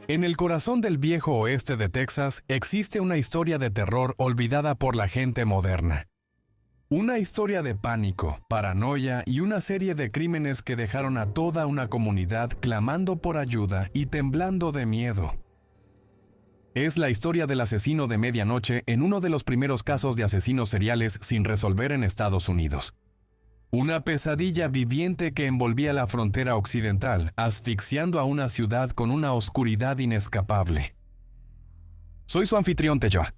En el corazón del viejo oeste de Texas existe una historia de terror olvidada por la gente moderna. Una historia de pánico, paranoia y una serie de crímenes que dejaron a toda una comunidad clamando por ayuda y temblando de miedo. Es la historia del asesino de medianoche en uno de los primeros casos de asesinos seriales sin resolver en Estados Unidos. Una pesadilla viviente que envolvía la frontera occidental, asfixiando a una ciudad con una oscuridad inescapable. Soy su anfitrión Tejoa.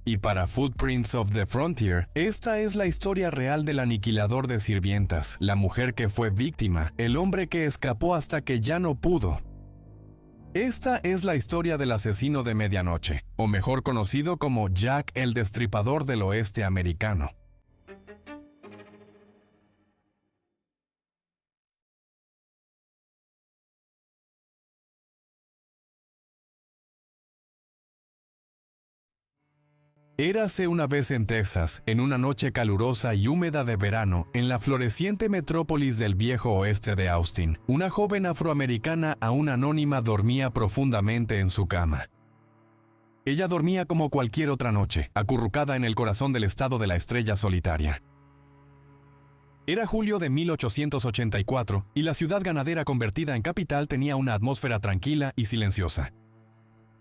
Y para Footprints of the Frontier, esta es la historia real del aniquilador de sirvientas, la mujer que fue víctima, el hombre que escapó hasta que ya no pudo. Esta es la historia del asesino de medianoche, o mejor conocido como Jack el Destripador del Oeste Americano. Érase una vez en Texas, en una noche calurosa y húmeda de verano, en la floreciente metrópolis del viejo oeste de Austin, una joven afroamericana aún anónima dormía profundamente en su cama. Ella dormía como cualquier otra noche, acurrucada en el corazón del estado de la estrella solitaria. Era julio de 1884 y la ciudad ganadera convertida en capital tenía una atmósfera tranquila y silenciosa.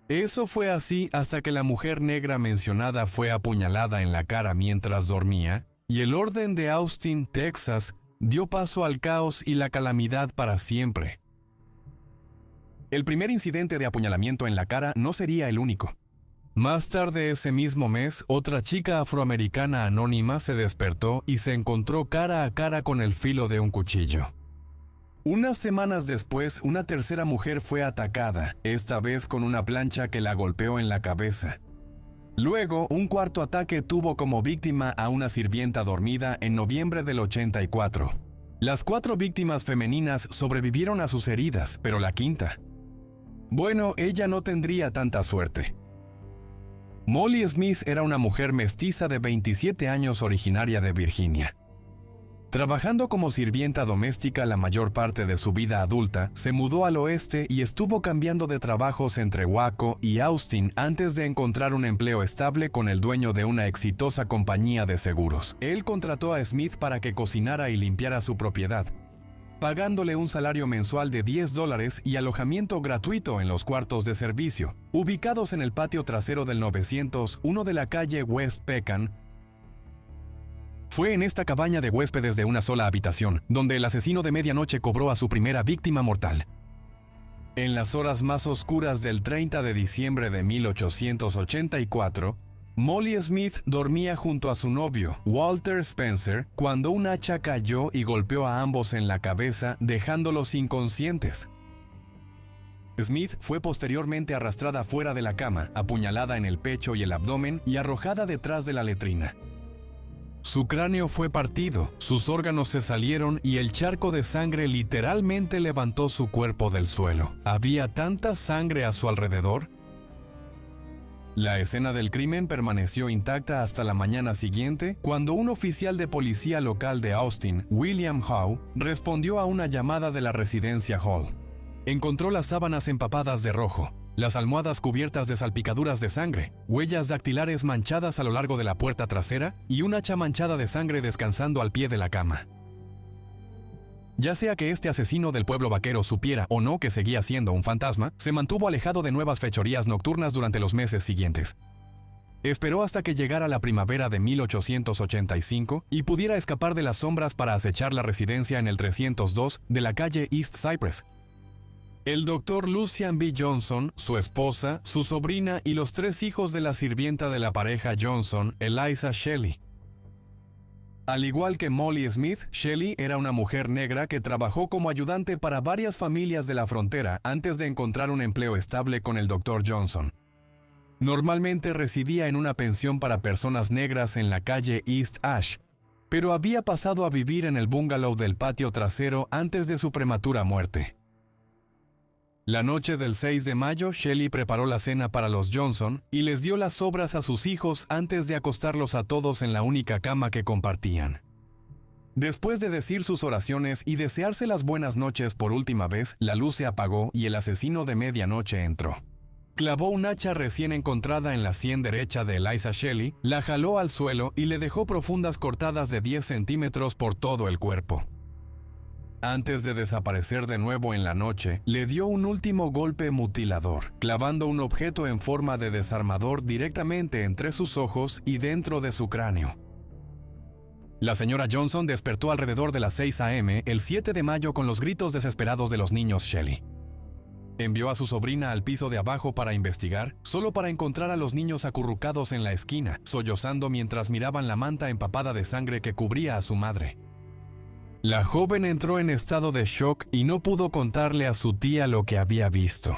Eso fue así hasta que la mujer negra mencionada fue apuñalada en la cara mientras dormía, y el orden de Austin, Texas, dio paso al caos y la calamidad para siempre. El primer incidente de apuñalamiento en la cara no sería el único. Más tarde ese mismo mes, otra chica afroamericana anónima se despertó y se encontró cara a cara con el filo de un cuchillo. Unas semanas después, una tercera mujer fue atacada, esta vez con una plancha que la golpeó en la cabeza. Luego, un cuarto ataque tuvo como víctima a una sirvienta dormida en noviembre del 84. Las 4 víctimas femeninas sobrevivieron a sus heridas, pero la quinta. Bueno, ella no tendría tanta suerte. Molly Smith era una mujer mestiza de 27 años originaria de Virginia. Trabajando como sirvienta doméstica la mayor parte de su vida adulta, se mudó al oeste y estuvo cambiando de trabajos entre Waco y Austin antes de encontrar un empleo estable con el dueño de una exitosa compañía de seguros. Él contrató a Smith para que cocinara y limpiara su propiedad, pagándole un salario mensual de $10 y alojamiento gratuito en los cuartos de servicio, ubicados en el patio trasero del 901 de la calle West Pecan. Fue en esta cabaña de huéspedes de una sola habitación, donde el asesino de medianoche cobró a su primera víctima mortal. En las horas más oscuras del 30 de diciembre de 1884, Molly Smith dormía junto a su novio, Walter Spencer, cuando un hacha cayó y golpeó a ambos en la cabeza, dejándolos inconscientes. Smith fue posteriormente arrastrada fuera de la cama, apuñalada en el pecho y el abdomen y arrojada detrás de la letrina. Su cráneo fue partido, sus órganos se salieron y el charco de sangre literalmente levantó su cuerpo del suelo. Había tanta sangre a su alrededor. La escena del crimen permaneció intacta hasta la mañana siguiente, cuando un oficial de policía local de Austin, William Howe, respondió a una llamada de la residencia Hall. Encontró las sábanas empapadas de rojo, las almohadas cubiertas de salpicaduras de sangre, huellas dactilares manchadas a lo largo de la puerta trasera y un hacha manchada de sangre descansando al pie de la cama. Ya sea que este asesino del pueblo vaquero supiera o no que seguía siendo un fantasma, se mantuvo alejado de nuevas fechorías nocturnas durante los meses siguientes. Esperó hasta que llegara la primavera de 1885 y pudiera escapar de las sombras para acechar la residencia en el 302 de la calle East Cypress. El doctor Lucian B. Johnson, su esposa, su sobrina y los 3 hijos de la sirvienta de la pareja Johnson, Eliza Shelley. Al igual que Molly Smith, Shelley era una mujer negra que trabajó como ayudante para varias familias de la frontera antes de encontrar un empleo estable con el doctor Johnson. Normalmente residía en una pensión para personas negras en la calle East Ash, pero había pasado a vivir en el bungalow del patio trasero antes de su prematura muerte. La noche del 6 de mayo, Shelley preparó la cena para los Johnson y les dio las sobras a sus hijos antes de acostarlos a todos en la única cama que compartían. Después de decir sus oraciones y desearse las buenas noches por última vez, la luz se apagó y el asesino de medianoche entró. Clavó un hacha recién encontrada en la sien derecha de Eliza Shelley, la jaló al suelo y le dejó profundas cortadas de 10 centímetros por todo el cuerpo. Antes de desaparecer de nuevo en la noche, le dio un último golpe mutilador, clavando un objeto en forma de desarmador directamente entre sus ojos y dentro de su cráneo. La señora Johnson despertó alrededor de las 6 a.m. el 7 de mayo con los gritos desesperados de los niños Shelley. Envió a su sobrina al piso de abajo para investigar, solo para encontrar a los niños acurrucados en la esquina, sollozando mientras miraban la manta empapada de sangre que cubría a su madre. La joven entró en estado de shock y no pudo contarle a su tía lo que había visto.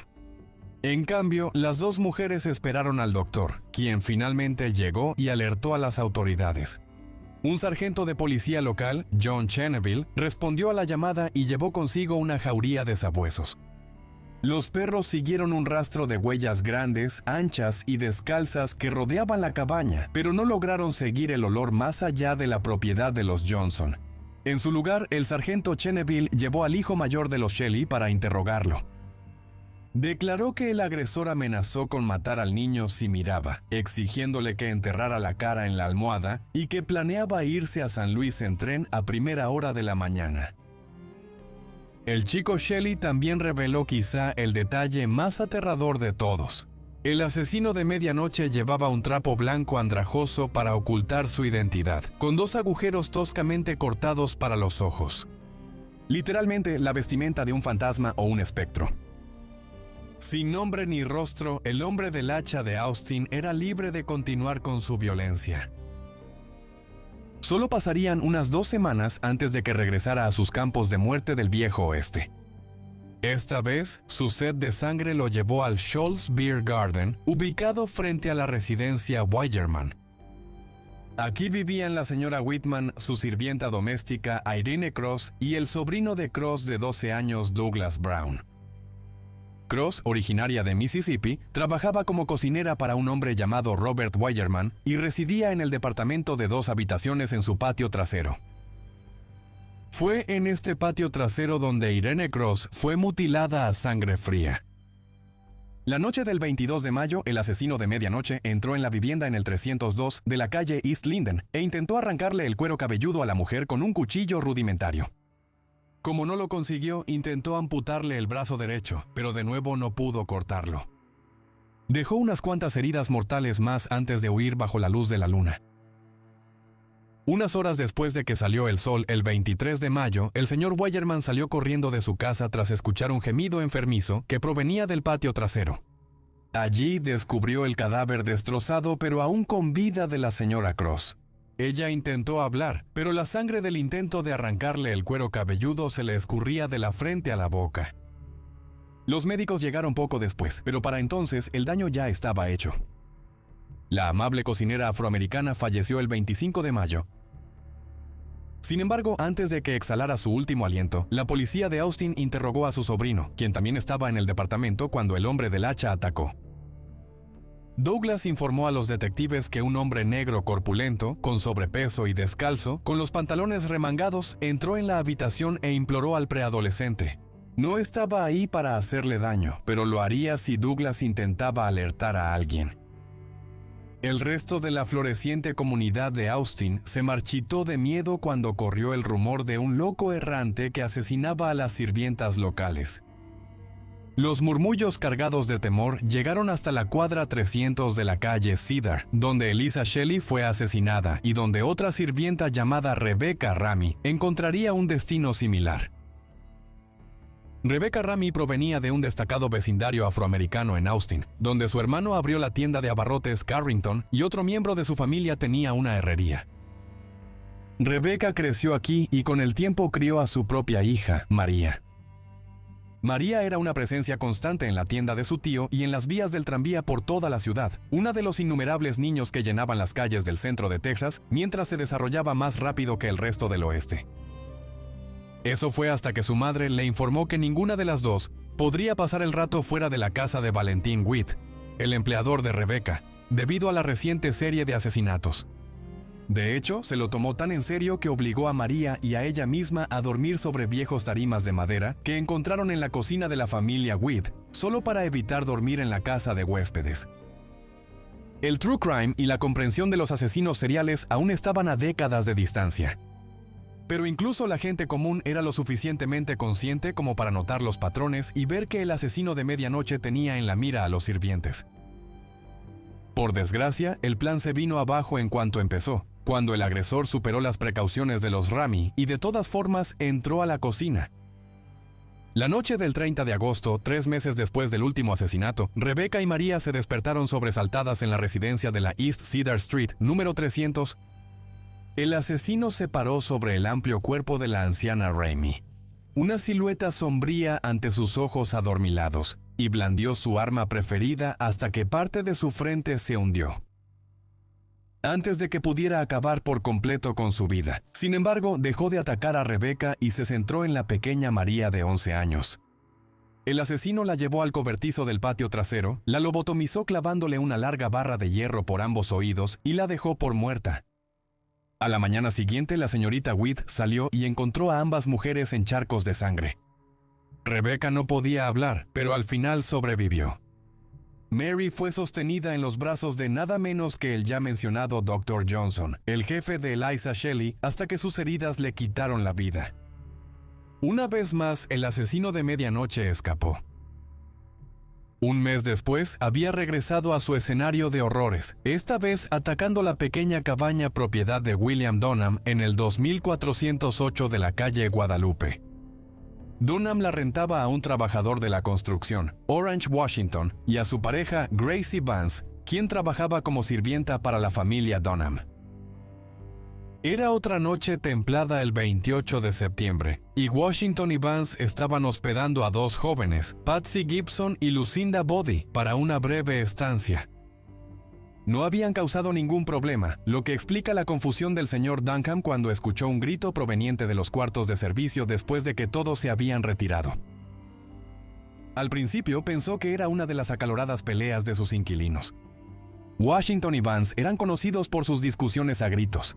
En cambio, las dos mujeres esperaron al doctor, quien finalmente llegó y alertó a las autoridades. Un sargento de policía local, John Cheneville, respondió a la llamada y llevó consigo una jauría de sabuesos. Los perros siguieron un rastro de huellas grandes, anchas y descalzas que rodeaban la cabaña, pero no lograron seguir el olor más allá de la propiedad de los Johnson. En su lugar, el sargento Cheneville llevó al hijo mayor de los Shelley para interrogarlo. Declaró que el agresor amenazó con matar al niño si miraba, exigiéndole que enterrara la cara en la almohada y que planeaba irse a San Luis en tren a primera hora de la mañana. El chico Shelley también reveló quizá el detalle más aterrador de todos. El asesino de medianoche llevaba un trapo blanco andrajoso para ocultar su identidad, con 2 agujeros toscamente cortados para los ojos. Literalmente la vestimenta de un fantasma o un espectro. Sin nombre ni rostro, el hombre del hacha de Austin era libre de continuar con su violencia. Solo pasarían unas 2 semanas antes de que regresara a sus campos de muerte del viejo oeste. Esta vez, su sed de sangre lo llevó al Scholz Beer Garden, ubicado frente a la residencia Weyermann. Aquí vivían la señora Whitman, su sirvienta doméstica Irene Cross y el sobrino de Cross de 12 años Douglas Brown. Cross, originaria de Mississippi, trabajaba como cocinera para un hombre llamado Robert Weyermann y residía en el departamento de 2 habitaciones en su patio trasero. Fue en este patio trasero donde Irene Cross fue mutilada a sangre fría. La noche del 22 de mayo, el asesino de medianoche entró en la vivienda en el 302 de la calle East Linden e intentó arrancarle el cuero cabelludo a la mujer con un cuchillo rudimentario. Como no lo consiguió, intentó amputarle el brazo derecho, pero de nuevo no pudo cortarlo. Dejó unas cuantas heridas mortales más antes de huir bajo la luz de la luna. Unas horas después de que salió el sol el 23 de mayo, el señor Weyermann salió corriendo de su casa tras escuchar un gemido enfermizo que provenía del patio trasero. Allí descubrió el cadáver destrozado pero aún con vida de la señora Cross. Ella intentó hablar, pero la sangre del intento de arrancarle el cuero cabelludo se le escurría de la frente a la boca. Los médicos llegaron poco después, pero para entonces el daño ya estaba hecho. La amable cocinera afroamericana falleció el 25 de mayo. Sin embargo, antes de que exhalara su último aliento, la policía de Austin interrogó a su sobrino, quien también estaba en el departamento cuando el hombre del hacha atacó. Douglas informó a los detectives que un hombre negro corpulento, con sobrepeso y descalzo, con los pantalones remangados, entró en la habitación e imploró al preadolescente. No estaba ahí para hacerle daño, pero lo haría si Douglas intentaba alertar a alguien. El resto de la floreciente comunidad de Austin se marchitó de miedo cuando corrió el rumor de un loco errante que asesinaba a las sirvientas locales. Los murmullos cargados de temor llegaron hasta la cuadra 300 de la calle Cedar, donde Eliza Shelley fue asesinada y donde otra sirvienta llamada Rebecca Ramey encontraría un destino similar. Rebecca Ramey provenía de un destacado vecindario afroamericano en Austin, donde su hermano abrió la tienda de abarrotes Carrington y otro miembro de su familia tenía una herrería. Rebecca creció aquí y con el tiempo crió a su propia hija, María. María era una presencia constante en la tienda de su tío y en las vías del tranvía por toda la ciudad, una de los innumerables niños que llenaban las calles del centro de Texas mientras se desarrollaba más rápido que el resto del oeste. Eso fue hasta que su madre le informó que ninguna de las dos podría pasar el rato fuera de la casa de Valentín Witt, el empleador de Rebecca, debido a la reciente serie de asesinatos. De hecho, se lo tomó tan en serio que obligó a María y a ella misma a dormir sobre viejos tarimas de madera que encontraron en la cocina de la familia Weed, solo para evitar dormir en la casa de huéspedes. El true crime y la comprensión de los asesinos seriales aún estaban a décadas de distancia. Pero incluso la gente común era lo suficientemente consciente como para notar los patrones y ver que el asesino de medianoche tenía en la mira a los sirvientes. Por desgracia, el plan se vino abajo en cuanto empezó, cuando el agresor superó las precauciones de los Rami y de todas formas entró a la cocina. La noche del 30 de agosto, 3 meses después del último asesinato, Rebecca y María se despertaron sobresaltadas en la residencia de la East Cedar Street, número 300. El asesino se paró sobre el amplio cuerpo de la anciana Ramey, una silueta sombría ante sus ojos adormilados, y blandió su arma preferida hasta que parte de su frente se hundió, antes de que pudiera acabar por completo con su vida. Sin embargo, dejó de atacar a Rebecca y se centró en la pequeña María de 11 años. El asesino la llevó al cobertizo del patio trasero, la lobotomizó clavándole una larga barra de hierro por ambos oídos y la dejó por muerta. A la mañana siguiente, la señorita Weed salió y encontró a ambas mujeres en charcos de sangre. Rebecca no podía hablar, pero al final sobrevivió. Mary fue sostenida en los brazos de nada menos que el ya mencionado Dr. Johnson, el jefe de Eliza Shelley, hasta que sus heridas le quitaron la vida. Una vez más, el asesino de medianoche escapó. Un mes después, había regresado a su escenario de horrores, esta vez atacando la pequeña cabaña propiedad de William Dunham en el 2408 de la calle Guadalupe. Dunham la rentaba a un trabajador de la construcción, Orange Washington, y a su pareja Gracie Vance, quien trabajaba como sirvienta para la familia Dunham. Era otra noche templada el 28 de septiembre, y Washington y Vance estaban hospedando a 2 jóvenes, Patsy Gibson y Lucinda Body, para una breve estancia. No habían causado ningún problema, lo que explica la confusión del señor Dunham cuando escuchó un grito proveniente de los cuartos de servicio después de que todos se habían retirado. Al principio pensó que era una de las acaloradas peleas de sus inquilinos. Washington y Vance eran conocidos por sus discusiones a gritos.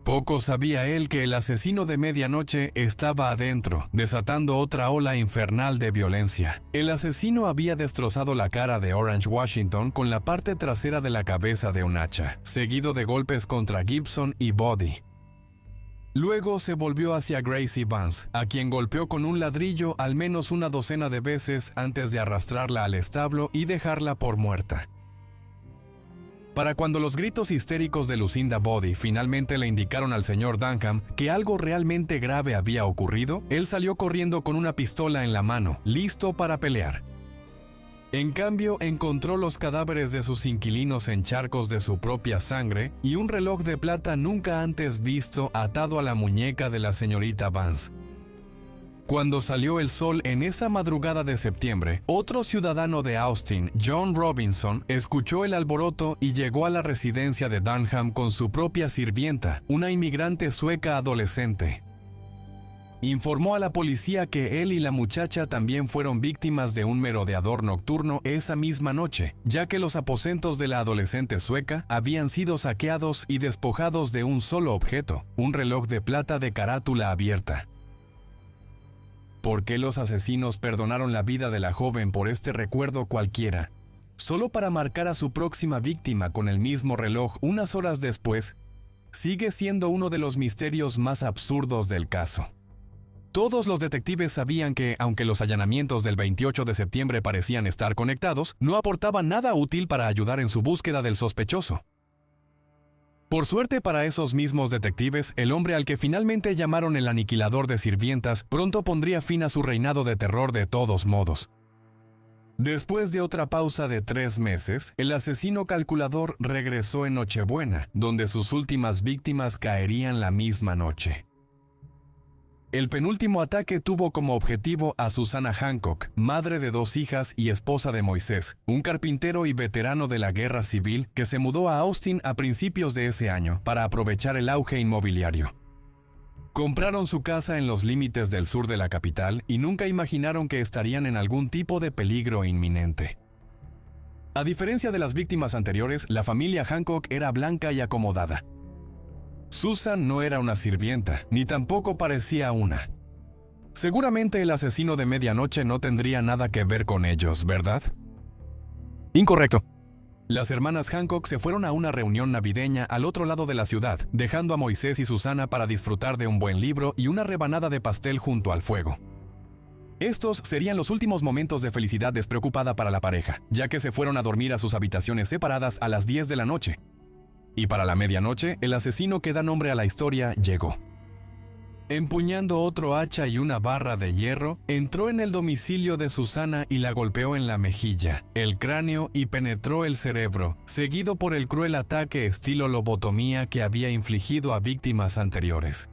Poco sabía él que el asesino de medianoche estaba adentro, desatando otra ola infernal de violencia. El asesino había destrozado la cara de Orange Washington con la parte trasera de la cabeza de un hacha, seguido de golpes contra Gibson y Body. Luego se volvió hacia Gracie Vance, a quien golpeó con un ladrillo al menos una docena de veces antes de arrastrarla al establo y dejarla por muerta. Para cuando los gritos histéricos de Lucinda Body finalmente le indicaron al señor Dunham que algo realmente grave había ocurrido, él salió corriendo con una pistola en la mano, listo para pelear. En cambio, encontró los cadáveres de sus inquilinos en charcos de su propia sangre y un reloj de plata nunca antes visto atado a la muñeca de la señorita Vance. Cuando salió el sol en esa madrugada de septiembre, otro ciudadano de Austin, John Robinson, escuchó el alboroto y llegó a la residencia de Dunham con su propia sirvienta, una inmigrante sueca adolescente. Informó a la policía que él y la muchacha también fueron víctimas de un merodeador nocturno esa misma noche, ya que los aposentos de la adolescente sueca habían sido saqueados y despojados de un solo objeto, un reloj de plata de carátula abierta. ¿Por qué los asesinos perdonaron la vida de la joven por este recuerdo cualquiera, solo para marcar a su próxima víctima con el mismo reloj unas horas después? Sigue siendo uno de los misterios más absurdos del caso. Todos los detectives sabían que, aunque los allanamientos del 28 de septiembre parecían estar conectados, no aportaban nada útil para ayudar en su búsqueda del sospechoso. Por suerte para esos mismos detectives, el hombre al que finalmente llamaron el aniquilador de sirvientas pronto pondría fin a su reinado de terror de todos modos. Después de otra pausa de 3 meses, el asesino calculador regresó en Nochebuena, donde sus últimas víctimas caerían la misma noche. El penúltimo ataque tuvo como objetivo a Susanna Hancock, madre de 2 hijas y esposa de Moisés, un carpintero y veterano de la guerra civil que se mudó a Austin a principios de ese año para aprovechar el auge inmobiliario. Compraron su casa en los límites del sur de la capital y nunca imaginaron que estarían en algún tipo de peligro inminente. A diferencia de las víctimas anteriores, la familia Hancock era blanca y acomodada. Susan no era una sirvienta, ni tampoco parecía una. Seguramente el asesino de medianoche no tendría nada que ver con ellos, ¿verdad? Incorrecto. Las hermanas Hancock se fueron a una reunión navideña al otro lado de la ciudad, dejando a Moisés y Susana para disfrutar de un buen libro y una rebanada de pastel junto al fuego. Estos serían los últimos momentos de felicidad despreocupada para la pareja, ya que se fueron a dormir a sus habitaciones separadas a las 10 de la noche. Y para la medianoche, el asesino que da nombre a la historia llegó. Empuñando otro hacha y una barra de hierro, entró en el domicilio de Susana y la golpeó en la mejilla, el cráneo y penetró el cerebro, seguido por el cruel ataque estilo lobotomía que había infligido a víctimas anteriores.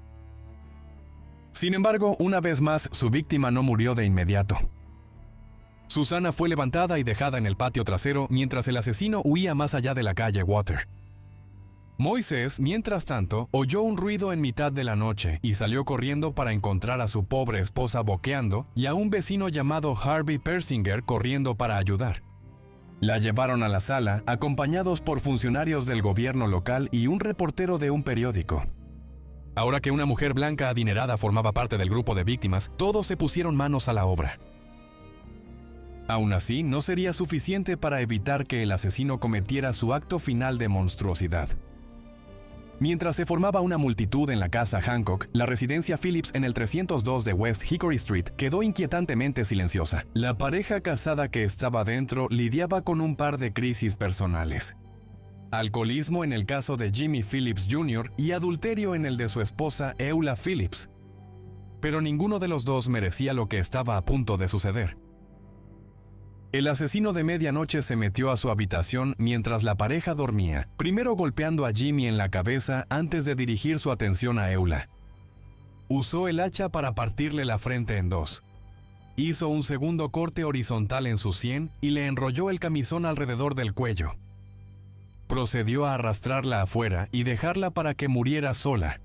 Sin embargo, una vez más, su víctima no murió de inmediato. Susana fue levantada y dejada en el patio trasero mientras el asesino huía más allá de la calle Water. Moisés, mientras tanto, oyó un ruido en mitad de la noche y salió corriendo para encontrar a su pobre esposa boqueando y a un vecino llamado Harvey Persinger corriendo para ayudar. La llevaron a la sala, acompañados por funcionarios del gobierno local y un reportero de un periódico. Ahora que una mujer blanca adinerada formaba parte del grupo de víctimas, todos se pusieron manos a la obra. Aún así, no sería suficiente para evitar que el asesino cometiera su acto final de monstruosidad. Mientras se formaba una multitud en la casa Hancock, la residencia Phillips en el 302 de West Hickory Street quedó inquietantemente silenciosa. La pareja casada que estaba dentro lidiaba con un par de crisis personales. Alcoholismo en el caso de Jimmy Phillips Jr. y adulterio en el de su esposa Eula Phillips. Pero ninguno de los dos merecía lo que estaba a punto de suceder. El asesino de medianoche se metió a su habitación mientras la pareja dormía, primero golpeando a Jimmy en la cabeza antes de dirigir su atención a Eula. Usó el hacha para partirle la frente en dos. Hizo un segundo corte horizontal en su sien y le enrolló el camisón alrededor del cuello. Procedió a arrastrarla afuera y dejarla para que muriera sola,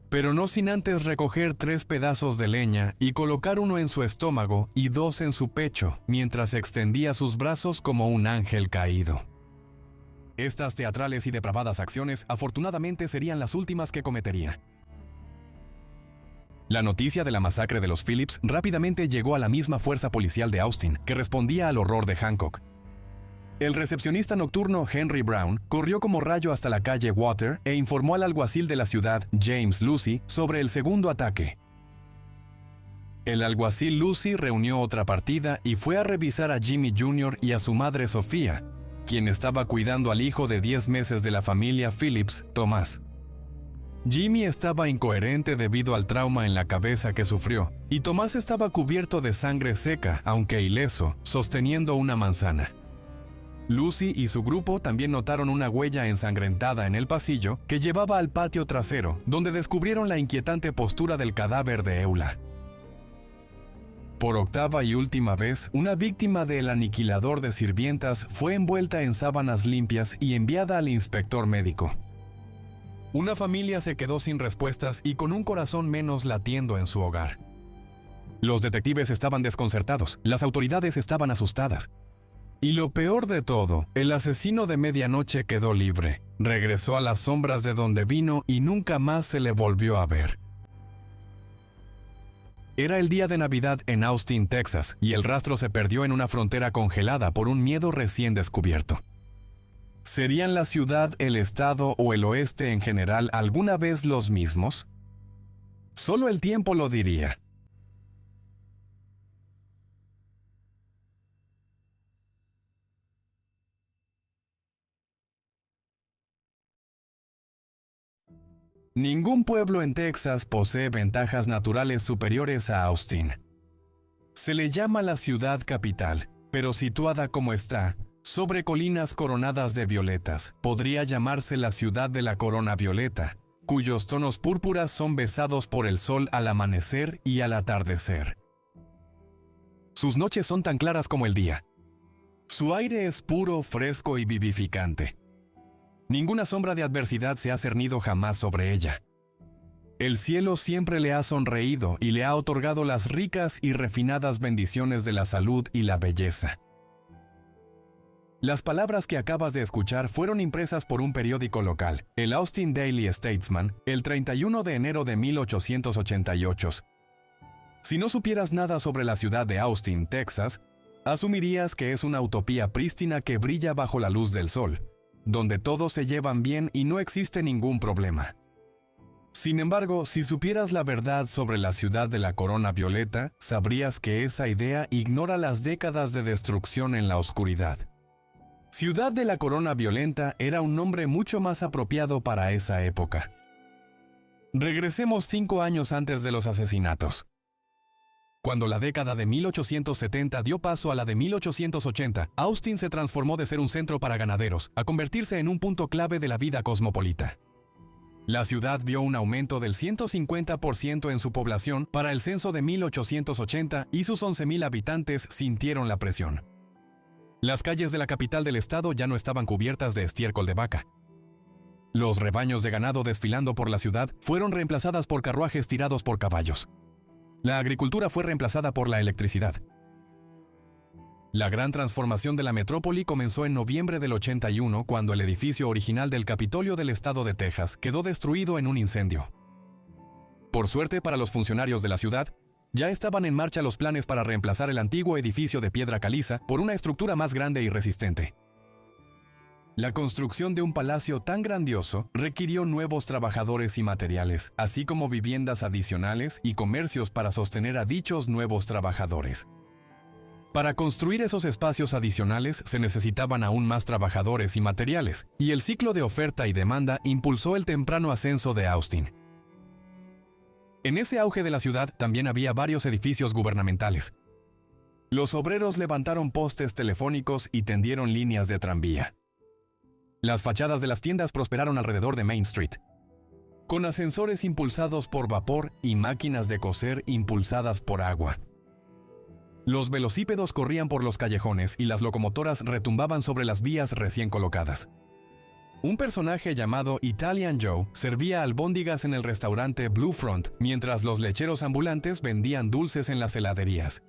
pero no sin antes recoger 3 pedazos de leña y colocar uno en su estómago y 2 en su pecho, mientras extendía sus brazos como un ángel caído. Estas teatrales y depravadas acciones, afortunadamente, serían las últimas que cometería. La noticia de la masacre de los Phillips rápidamente llegó a la misma fuerza policial de Austin, que respondía al horror de Hancock. El recepcionista nocturno Henry Brown corrió como rayo hasta la calle Water e informó al alguacil de la ciudad, James Lucy, sobre el segundo ataque. El alguacil Lucy reunió otra partida y fue a revisar a Jimmy Jr. y a su madre Sofía, quien estaba cuidando al hijo de 10 meses de la familia Phillips, Tomás. Jimmy estaba incoherente debido al trauma en la cabeza que sufrió, y Tomás estaba cubierto de sangre seca, aunque ileso, sosteniendo una manzana. Lucy y su grupo también notaron una huella ensangrentada en el pasillo que llevaba al patio trasero, donde descubrieron la inquietante postura del cadáver de Eula. Por octava y última vez, una víctima del aniquilador de sirvientas fue envuelta en sábanas limpias y enviada al inspector médico. Una familia se quedó sin respuestas y con un corazón menos latiendo en su hogar. Los detectives estaban desconcertados, las autoridades estaban asustadas. Y lo peor de todo, el asesino de medianoche quedó libre, regresó a las sombras de donde vino y nunca más se le volvió a ver. Era el día de Navidad en Austin, Texas, y el rastro se perdió en una frontera congelada por un miedo recién descubierto. ¿Serían la ciudad, el estado o el oeste en general alguna vez los mismos? Solo el tiempo lo diría. Ningún pueblo en Texas posee ventajas naturales superiores a Austin. Se le llama la ciudad capital, pero situada como está, sobre colinas coronadas de violetas, podría llamarse la ciudad de la corona violeta, cuyos tonos púrpuras son besados por el sol al amanecer y al atardecer. Sus noches son tan claras como el día. Su aire es puro, fresco y vivificante. Ninguna sombra de adversidad se ha cernido jamás sobre ella. El cielo siempre le ha sonreído y le ha otorgado las ricas y refinadas bendiciones de la salud y la belleza. Las palabras que acabas de escuchar fueron impresas por un periódico local, el Austin Daily Statesman, el 31 de enero de 1888. Si no supieras nada sobre la ciudad de Austin, Texas, asumirías que es una utopía prístina que brilla bajo la luz del sol, donde todos se llevan bien y no existe ningún problema. Sin embargo, si supieras la verdad sobre la ciudad de la corona violeta, sabrías que esa idea ignora las décadas de destrucción en la oscuridad. Ciudad de la corona violenta era un nombre mucho más apropiado para esa época. Regresemos 5 años antes de los asesinatos. Cuando la década de 1870 dio paso a la de 1880, Austin se transformó de ser un centro para ganaderos a convertirse en un punto clave de la vida cosmopolita. La ciudad vio un aumento del 150% en su población para el censo de 1880 y sus 11,000 habitantes sintieron la presión. Las calles de la capital del estado ya no estaban cubiertas de estiércol de vaca. Los rebaños de ganado desfilando por la ciudad fueron reemplazadas por carruajes tirados por caballos. La agricultura fue reemplazada por la electricidad. La gran transformación de la metrópoli comenzó en noviembre del 81, cuando el edificio original del Capitolio del estado de Texas quedó destruido en un incendio. Por suerte para los funcionarios de la ciudad, ya estaban en marcha los planes para reemplazar el antiguo edificio de piedra caliza por una estructura más grande y resistente. La construcción de un palacio tan grandioso requirió nuevos trabajadores y materiales, así como viviendas adicionales y comercios para sostener a dichos nuevos trabajadores. Para construir esos espacios adicionales se necesitaban aún más trabajadores y materiales, y el ciclo de oferta y demanda impulsó el temprano ascenso de Austin. En ese auge de la ciudad también había varios edificios gubernamentales. Los obreros levantaron postes telefónicos y tendieron líneas de tranvía. Las fachadas de las tiendas prosperaron alrededor de Main Street, con ascensores impulsados por vapor y máquinas de coser impulsadas por agua. Los velocípedos corrían por los callejones y las locomotoras retumbaban sobre las vías recién colocadas. Un personaje llamado Italian Joe servía albóndigas en el restaurante Blue Front, mientras los lecheros ambulantes vendían dulces en las heladerías.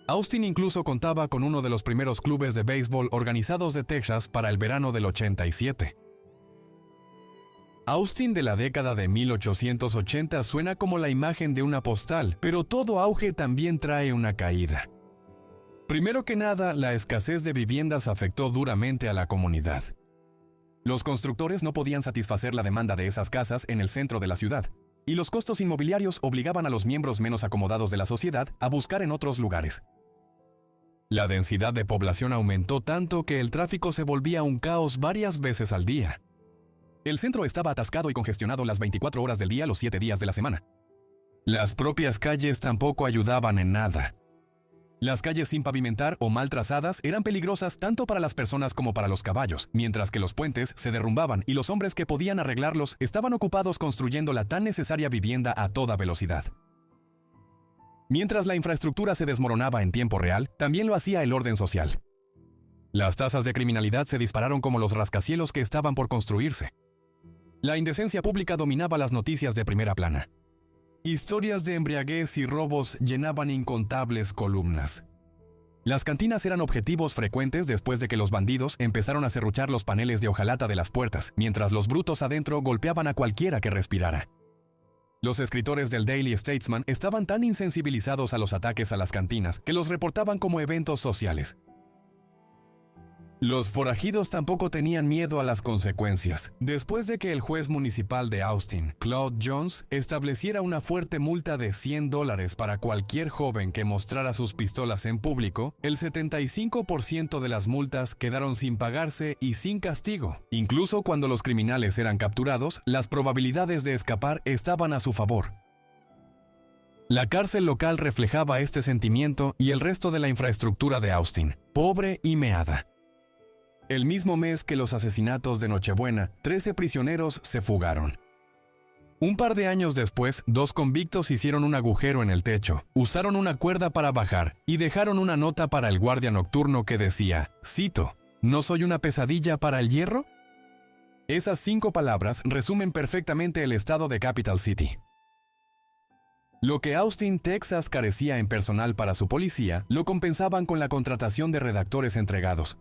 Austin incluso contaba con uno de los primeros clubes de béisbol organizados de Texas para el verano del 87. Austin de la década de 1880 suena como la imagen de una postal, pero todo auge también trae una caída. Primero que nada, la escasez de viviendas afectó duramente a la comunidad. Los constructores no podían satisfacer la demanda de esas casas en el centro de la ciudad, y los costos inmobiliarios obligaban a los miembros menos acomodados de la sociedad a buscar en otros lugares. La densidad de población aumentó tanto que el tráfico se volvía un caos varias veces al día. El centro estaba atascado y congestionado las 24 horas del día los 7 días de la semana. Las propias calles tampoco ayudaban en nada. Las calles sin pavimentar o mal trazadas eran peligrosas tanto para las personas como para los caballos, mientras que los puentes se derrumbaban y los hombres que podían arreglarlos estaban ocupados construyendo la tan necesaria vivienda a toda velocidad. Mientras la infraestructura se desmoronaba en tiempo real, también lo hacía el orden social. Las tasas de criminalidad se dispararon como los rascacielos que estaban por construirse. La indecencia pública dominaba las noticias de primera plana. Historias de embriaguez y robos llenaban incontables columnas. Las cantinas eran objetivos frecuentes después de que los bandidos empezaron a serruchar los paneles de hojalata de las puertas, mientras los brutos adentro golpeaban a cualquiera que respirara. Los escritores del Daily Statesman estaban tan insensibilizados a los ataques a las cantinas que los reportaban como eventos sociales. Los forajidos tampoco tenían miedo a las consecuencias. Después de que el juez municipal de Austin, Claude Jones, estableciera una fuerte multa de $100 para cualquier joven que mostrara sus pistolas en público, el 75% de las multas quedaron sin pagarse y sin castigo. Incluso cuando los criminales eran capturados, las probabilidades de escapar estaban a su favor. La cárcel local reflejaba este sentimiento y el resto de la infraestructura de Austin, pobre y meada. El mismo mes que los asesinatos de Nochebuena, 13 prisioneros se fugaron. Un par de años después, 2 convictos hicieron un agujero en el techo, usaron una cuerda para bajar y dejaron una nota para el guardia nocturno que decía, cito, ¿no soy una pesadilla para el hierro? Esas 5 palabras resumen perfectamente el estado de Capital City. Lo que Austin, Texas carecía en personal para su policía, lo compensaban con la contratación de redactores entregados.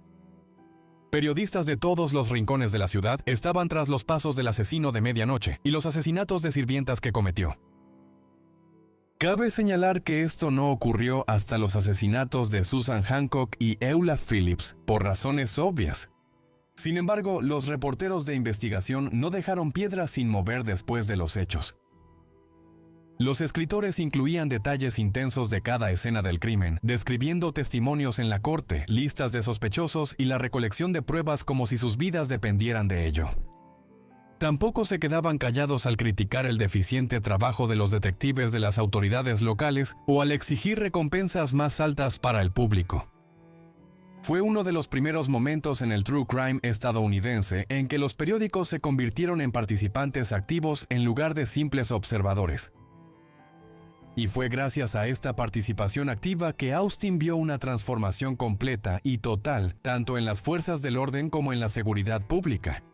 Periodistas de todos los rincones de la ciudad estaban tras los pasos del asesino de medianoche y los asesinatos de sirvientas que cometió. Cabe señalar que esto no ocurrió hasta los asesinatos de Susan Hancock y Eula Phillips, por razones obvias. Sin embargo, los reporteros de investigación no dejaron piedra sin mover después de los hechos. Los escritores incluían detalles intensos de cada escena del crimen, describiendo testimonios en la corte, listas de sospechosos y la recolección de pruebas como si sus vidas dependieran de ello. Tampoco se quedaban callados al criticar el deficiente trabajo de los detectives de las autoridades locales o al exigir recompensas más altas para el público. Fue uno de los primeros momentos en el true crime estadounidense en que los periódicos se convirtieron en participantes activos en lugar de simples observadores. Y fue gracias a esta participación activa que Austin vio una transformación completa y total, tanto en las fuerzas del orden como en la seguridad pública.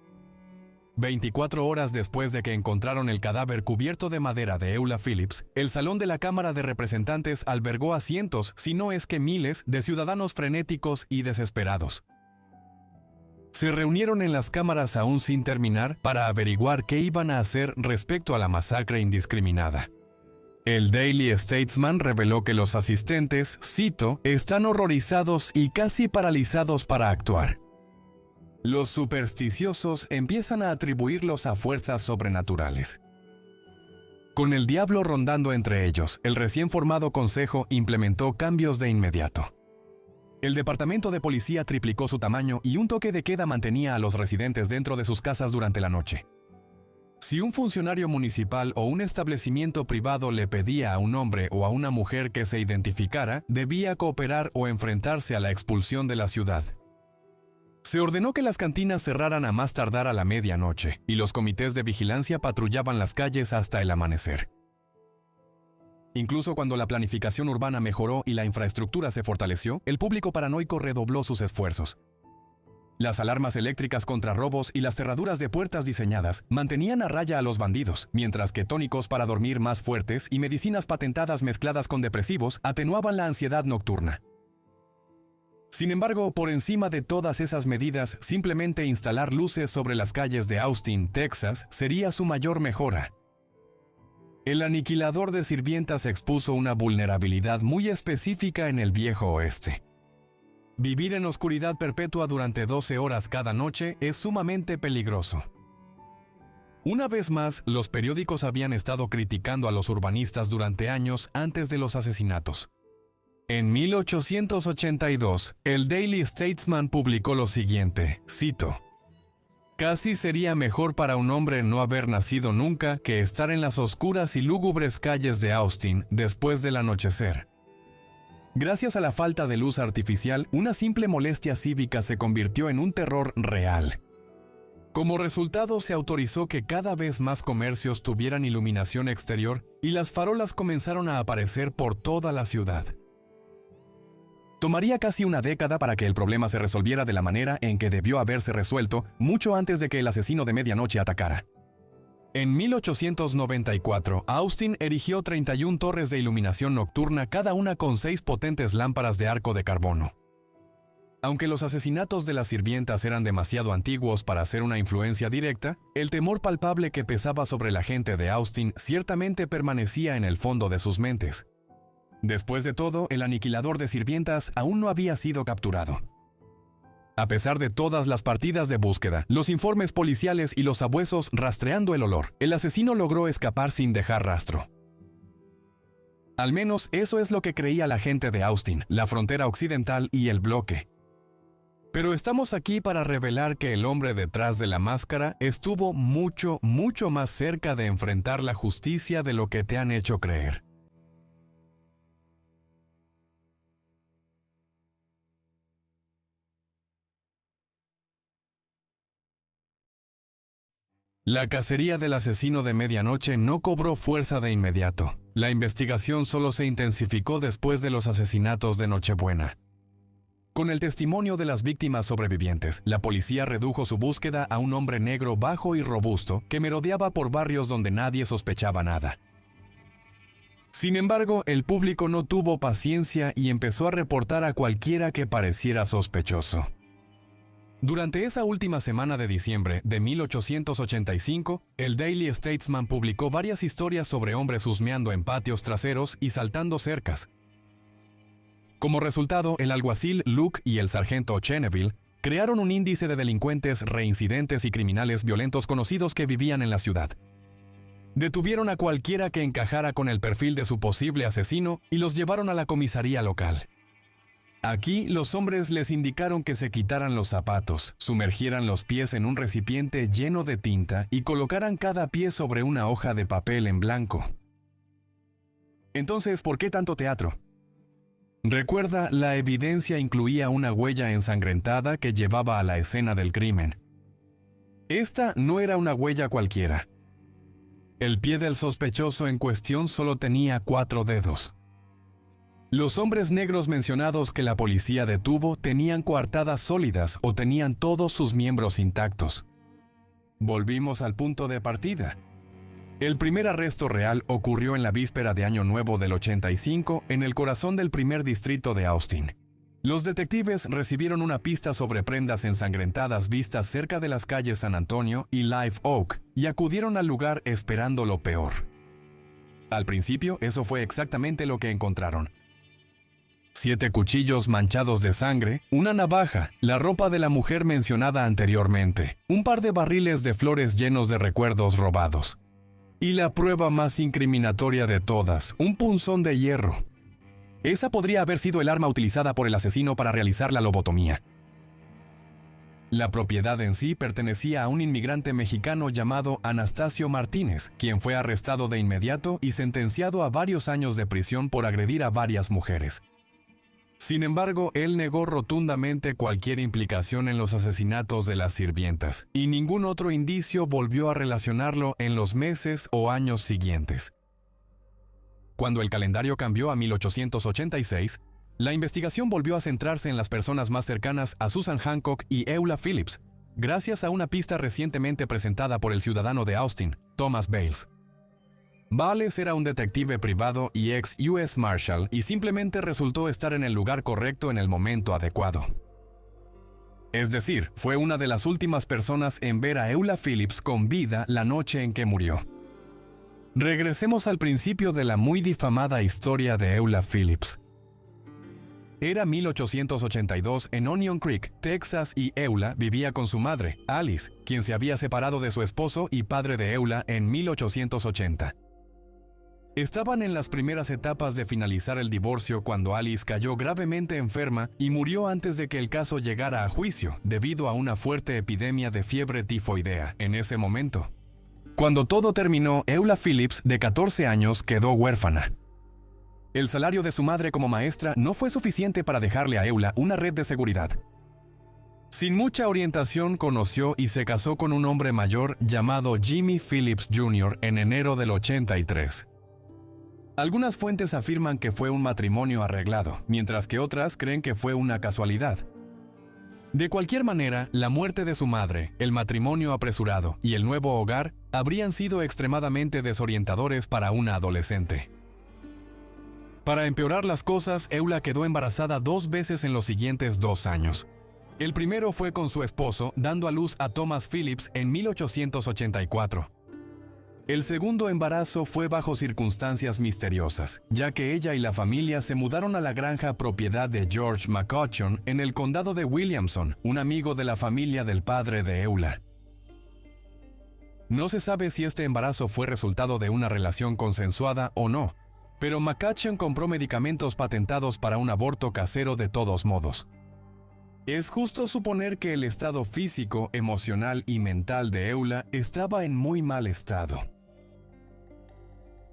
24 horas después de que encontraron el cadáver cubierto de madera de Eula Phillips, el salón de la Cámara de Representantes albergó a cientos, si no es que miles, de ciudadanos frenéticos y desesperados. Se reunieron en las cámaras aún sin terminar para averiguar qué iban a hacer respecto a la masacre indiscriminada. El Daily Statesman reveló que los asistentes, cito, están horrorizados y casi paralizados para actuar. Los supersticiosos empiezan a atribuirlos a fuerzas sobrenaturales. Con el diablo rondando entre ellos, el recién formado consejo implementó cambios de inmediato. El departamento de policía triplicó su tamaño y un toque de queda mantenía a los residentes dentro de sus casas durante la noche. Si un funcionario municipal o un establecimiento privado le pedía a un hombre o a una mujer que se identificara, debía cooperar o enfrentarse a la expulsión de la ciudad. Se ordenó que las cantinas cerraran a más tardar a la medianoche, y los comités de vigilancia patrullaban las calles hasta el amanecer. Incluso cuando la planificación urbana mejoró y la infraestructura se fortaleció, el público paranoico redobló sus esfuerzos. Las alarmas eléctricas contra robos y las cerraduras de puertas diseñadas mantenían a raya a los bandidos, mientras que tónicos para dormir más fuertes y medicinas patentadas mezcladas con depresivos atenuaban la ansiedad nocturna. Sin embargo, por encima de todas esas medidas, simplemente instalar luces sobre las calles de Austin, Texas, sería su mayor mejora. El aniquilador de sirvientas expuso una vulnerabilidad muy específica en el viejo oeste. Vivir en oscuridad perpetua durante 12 horas cada noche es sumamente peligroso. Una vez más, los periódicos habían estado criticando a los urbanistas durante años antes de los asesinatos. En 1882, el Daily Statesman publicó lo siguiente, cito: «Casi sería mejor para un hombre no haber nacido nunca que estar en las oscuras y lúgubres calles de Austin después del anochecer». Gracias a la falta de luz artificial, una simple molestia cívica se convirtió en un terror real. Como resultado, se autorizó que cada vez más comercios tuvieran iluminación exterior y las farolas comenzaron a aparecer por toda la ciudad. Tomaría casi una década para que el problema se resolviera de la manera en que debió haberse resuelto, mucho antes de que el asesino de medianoche atacara. En 1894, Austin erigió 31 torres de iluminación nocturna, cada una con 6 potentes lámparas de arco de carbono. Aunque los asesinatos de las sirvientas eran demasiado antiguos para ser una influencia directa, el temor palpable que pesaba sobre la gente de Austin ciertamente permanecía en el fondo de sus mentes. Después de todo, el aniquilador de sirvientas aún no había sido capturado. A pesar de todas las partidas de búsqueda, los informes policiales y los sabuesos rastreando el olor, el asesino logró escapar sin dejar rastro. Al menos eso es lo que creía la gente de Austin, la frontera occidental y el bloque. Pero estamos aquí para revelar que el hombre detrás de la máscara estuvo mucho más cerca de enfrentar la justicia de lo que te han hecho creer. La cacería del asesino de medianoche no cobró fuerza de inmediato. La investigación solo se intensificó después de los asesinatos de Nochebuena. Con el testimonio de las víctimas sobrevivientes, la policía redujo su búsqueda a un hombre negro bajo y robusto que merodeaba por barrios donde nadie sospechaba nada. Sin embargo, el público no tuvo paciencia y empezó a reportar a cualquiera que pareciera sospechoso. Durante esa última semana de diciembre de 1885, el Daily Statesman publicó varias historias sobre hombres husmeando en patios traseros y saltando cercas. Como resultado, el alguacil Luke y el sargento Cheneville crearon un índice de delincuentes reincidentes y criminales violentos conocidos que vivían en la ciudad. Detuvieron a cualquiera que encajara con el perfil de su posible asesino y los llevaron a la comisaría local. Aquí, los hombres les indicaron que se quitaran los zapatos, sumergieran los pies en un recipiente lleno de tinta y colocaran cada pie sobre una hoja de papel en blanco. Entonces, ¿por qué tanto teatro? Recuerda, la evidencia incluía una huella ensangrentada que llevaba a la escena del crimen. Esta no era una huella cualquiera. El pie del sospechoso en cuestión solo tenía 4 dedos. Los hombres negros mencionados que la policía detuvo tenían coartadas sólidas o tenían todos sus miembros intactos. Volvimos al punto de partida. El primer arresto real ocurrió en la víspera de Año Nuevo del 85 en el corazón del primer distrito de Austin. Los detectives recibieron una pista sobre prendas ensangrentadas vistas cerca de las calles San Antonio y Live Oak y acudieron al lugar esperando lo peor. Al principio, eso fue exactamente lo que encontraron. 7 cuchillos manchados de sangre, una navaja, la ropa de la mujer mencionada anteriormente, un par de barriles de flores llenos de recuerdos robados. Y la prueba más incriminatoria de todas, un punzón de hierro. Esa podría haber sido el arma utilizada por el asesino para realizar la lobotomía. La propiedad en sí pertenecía a un inmigrante mexicano llamado Anastasio Martínez, quien fue arrestado de inmediato y sentenciado a varios años de prisión por agredir a varias mujeres. Sin embargo, él negó rotundamente cualquier implicación en los asesinatos de las sirvientas, y ningún otro indicio volvió a relacionarlo en los meses o años siguientes. Cuando el calendario cambió a 1886, la investigación volvió a centrarse en las personas más cercanas a Susan Hancock y Eula Phillips, gracias a una pista recientemente presentada por el ciudadano de Austin, Thomas Bales. Bales era un detective privado y ex US Marshal y simplemente resultó estar en el lugar correcto en el momento adecuado. Es decir, fue una de las últimas personas en ver a Eula Phillips con vida la noche en que murió. Regresemos al principio de la muy difamada historia de Eula Phillips. Era 1882 en Onion Creek, Texas, y Eula vivía con su madre, Alice, quien se había separado de su esposo y padre de Eula en 1880. Estaban en las primeras etapas de finalizar el divorcio cuando Alice cayó gravemente enferma y murió antes de que el caso llegara a juicio debido a una fuerte epidemia de fiebre tifoidea en ese momento. Cuando todo terminó, Eula Phillips, de 14 años, quedó huérfana. El salario de su madre como maestra no fue suficiente para dejarle a Eula una red de seguridad. Sin mucha orientación, conoció y se casó con un hombre mayor llamado Jimmy Phillips Jr. en enero del 83. Algunas fuentes afirman que fue un matrimonio arreglado, mientras que otras creen que fue una casualidad. De cualquier manera, la muerte de su madre, el matrimonio apresurado y el nuevo hogar habrían sido extremadamente desorientadores para una adolescente. Para empeorar las cosas, Eula quedó embarazada 2 veces en los siguientes 2 años. El primero fue con su esposo, dando a luz a Thomas Phillips en 1884. El segundo embarazo fue bajo circunstancias misteriosas, ya que ella y la familia se mudaron a la granja propiedad de George McCutcheon en el condado de Williamson, un amigo de la familia del padre de Eula. No se sabe si este embarazo fue resultado de una relación consensuada o no, pero McCutcheon compró medicamentos patentados para un aborto casero de todos modos. Es justo suponer que el estado físico, emocional y mental de Eula estaba en muy mal estado.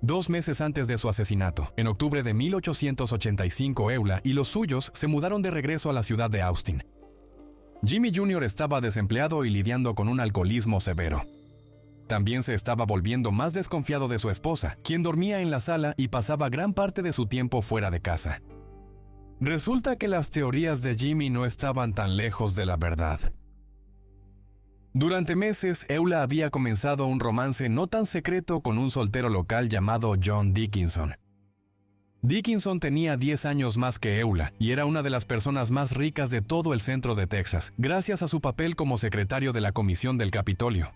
2 meses antes de su asesinato, en octubre de 1885, Eula y los suyos se mudaron de regreso a la ciudad de Austin. Jimmy Jr. estaba desempleado y lidiando con un alcoholismo severo. También se estaba volviendo más desconfiado de su esposa, quien dormía en la sala y pasaba gran parte de su tiempo fuera de casa. Resulta que las teorías de Jimmy no estaban tan lejos de la verdad. Durante meses, Eula había comenzado un romance no tan secreto con un soltero local llamado John Dickinson. Dickinson tenía 10 años más que Eula y era una de las personas más ricas de todo el centro de Texas, gracias a su papel como secretario de la Comisión del Capitolio.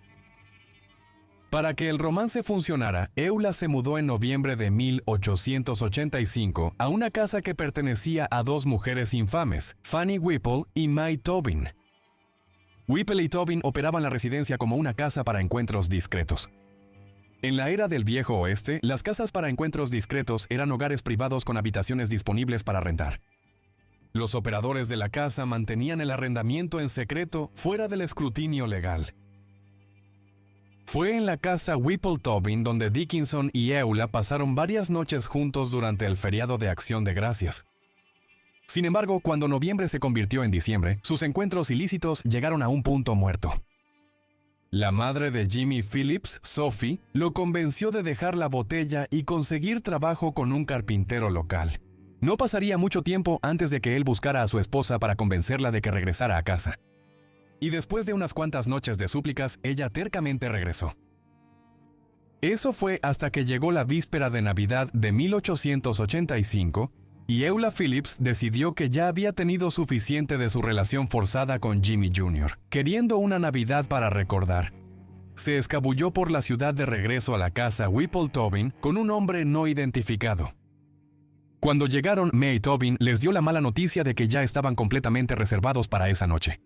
Para que el romance funcionara, Eula se mudó en noviembre de 1885 a una casa que pertenecía a dos mujeres infames, Fanny Whipple y May Tobin. Whipple y Tobin operaban la residencia como una casa para encuentros discretos. En la era del Viejo Oeste, las casas para encuentros discretos eran hogares privados con habitaciones disponibles para rentar. Los operadores de la casa mantenían el arrendamiento en secreto fuera del escrutinio legal. Fue en la casa Whipple-Tobin donde Dickinson y Eula pasaron varias noches juntos durante el feriado de Acción de Gracias. Sin embargo, cuando noviembre se convirtió en diciembre, sus encuentros ilícitos llegaron a un punto muerto. La madre de Jimmy Phillips, Sophie, lo convenció de dejar la botella y conseguir trabajo con un carpintero local. No pasaría mucho tiempo antes de que él buscara a su esposa para convencerla de que regresara a casa. Y después de unas cuantas noches de súplicas, ella tercamente regresó. Eso fue hasta que llegó la víspera de Navidad de 1885 y Eula Phillips decidió que ya había tenido suficiente de su relación forzada con Jimmy Jr., queriendo una Navidad para recordar. Se escabulló por la ciudad de regreso a la casa Whipple-Tobin con un hombre no identificado. Cuando llegaron, May Tobin les dio la mala noticia de que ya estaban completamente reservados para esa noche.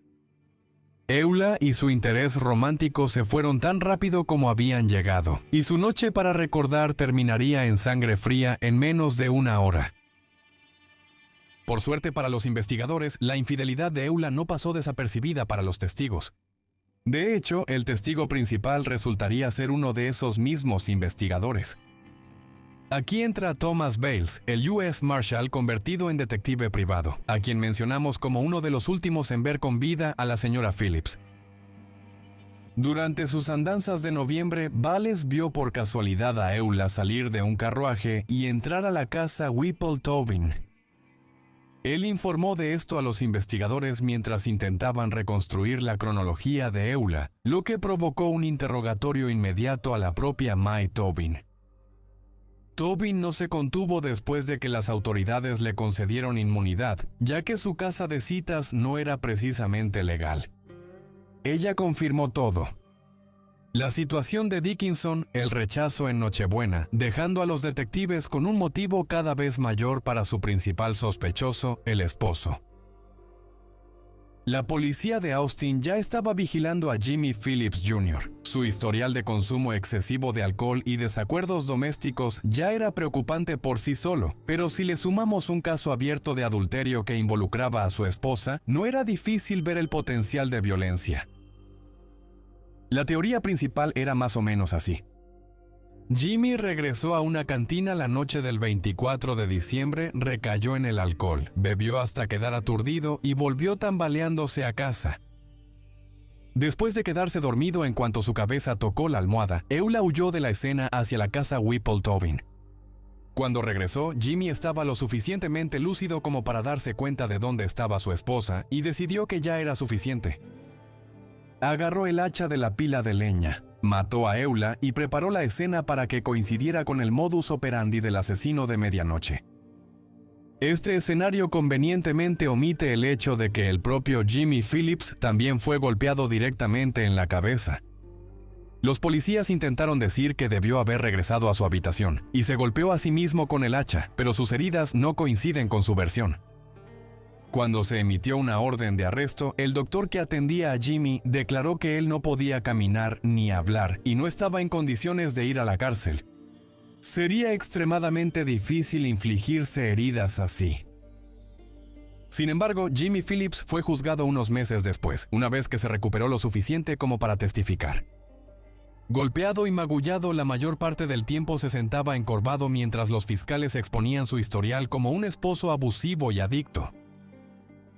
Eula y su interés romántico se fueron tan rápido como habían llegado, y su noche para recordar terminaría en sangre fría en menos de una hora. Por suerte para los investigadores, la infidelidad de Eula no pasó desapercibida para los testigos. De hecho, el testigo principal resultaría ser uno de esos mismos investigadores. Aquí entra Thomas Bales, el U.S. Marshal convertido en detective privado, a quien mencionamos como uno de los últimos en ver con vida a la señora Phillips. Durante sus andanzas de noviembre, Bales vio por casualidad a Eula salir de un carruaje y entrar a la casa Whipple-Tobin. Él informó de esto a los investigadores mientras intentaban reconstruir la cronología de Eula, lo que provocó un interrogatorio inmediato a la propia May Tobin. Tobin no se contuvo después de que las autoridades le concedieron inmunidad, ya que su casa de citas no era precisamente legal. Ella confirmó todo. La situación de Dickinson, el rechazo en Nochebuena, dejando a los detectives con un motivo cada vez mayor para su principal sospechoso, el esposo. La policía de Austin ya estaba vigilando a Jimmy Phillips Jr. Su historial de consumo excesivo de alcohol y desacuerdos domésticos ya era preocupante por sí solo, pero si le sumamos un caso abierto de adulterio que involucraba a su esposa, no era difícil ver el potencial de violencia. La teoría principal era más o menos así. Jimmy regresó a una cantina la noche del 24 de diciembre, recayó en el alcohol, bebió hasta quedar aturdido y volvió tambaleándose a casa. Después de quedarse dormido en cuanto su cabeza tocó la almohada, Eula huyó de la escena hacia la casa Whipple-Tobin. Cuando regresó, Jimmy estaba lo suficientemente lúcido como para darse cuenta de dónde estaba su esposa y decidió que ya era suficiente. Agarró el hacha de la pila de leña, mató a Eula y preparó la escena para que coincidiera con el modus operandi del asesino de medianoche. Este escenario convenientemente omite el hecho de que el propio Jimmy Phillips también fue golpeado directamente en la cabeza. Los policías intentaron decir que debió haber regresado a su habitación y se golpeó a sí mismo con el hacha, pero sus heridas no coinciden con su versión. Cuando se emitió una orden de arresto, el doctor que atendía a Jimmy declaró que él no podía caminar ni hablar y no estaba en condiciones de ir a la cárcel. Sería extremadamente difícil infligirse heridas así. Sin embargo, Jimmy Phillips fue juzgado unos meses después, una vez que se recuperó lo suficiente como para testificar. Golpeado y magullado, la mayor parte del tiempo se sentaba encorvado mientras los fiscales exponían su historial como un esposo abusivo y adicto.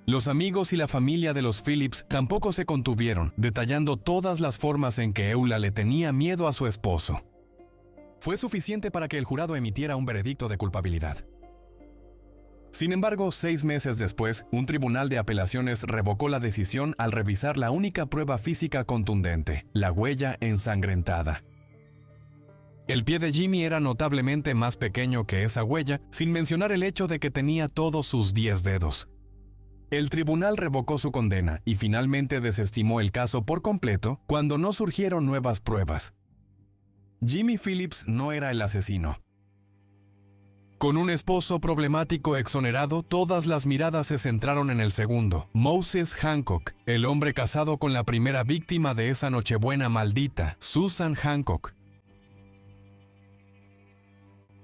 Los amigos y la familia de los Phillips tampoco se contuvieron, detallando todas las formas en que Eula le tenía miedo a su esposo. Fue suficiente para que el jurado emitiera un veredicto de culpabilidad. Sin embargo, 6 meses después, un tribunal de apelaciones revocó la decisión al revisar la única prueba física contundente, la huella ensangrentada. El pie de Jimmy era notablemente más pequeño que esa huella, sin mencionar el hecho de que tenía todos sus 10 dedos. El tribunal revocó su condena y finalmente desestimó el caso por completo cuando no surgieron nuevas pruebas. Jimmy Phillips no era el asesino. Con un esposo problemático exonerado, todas las miradas se centraron en el segundo, Moses Hancock, el hombre casado con la primera víctima de esa Nochebuena maldita, Susan Hancock.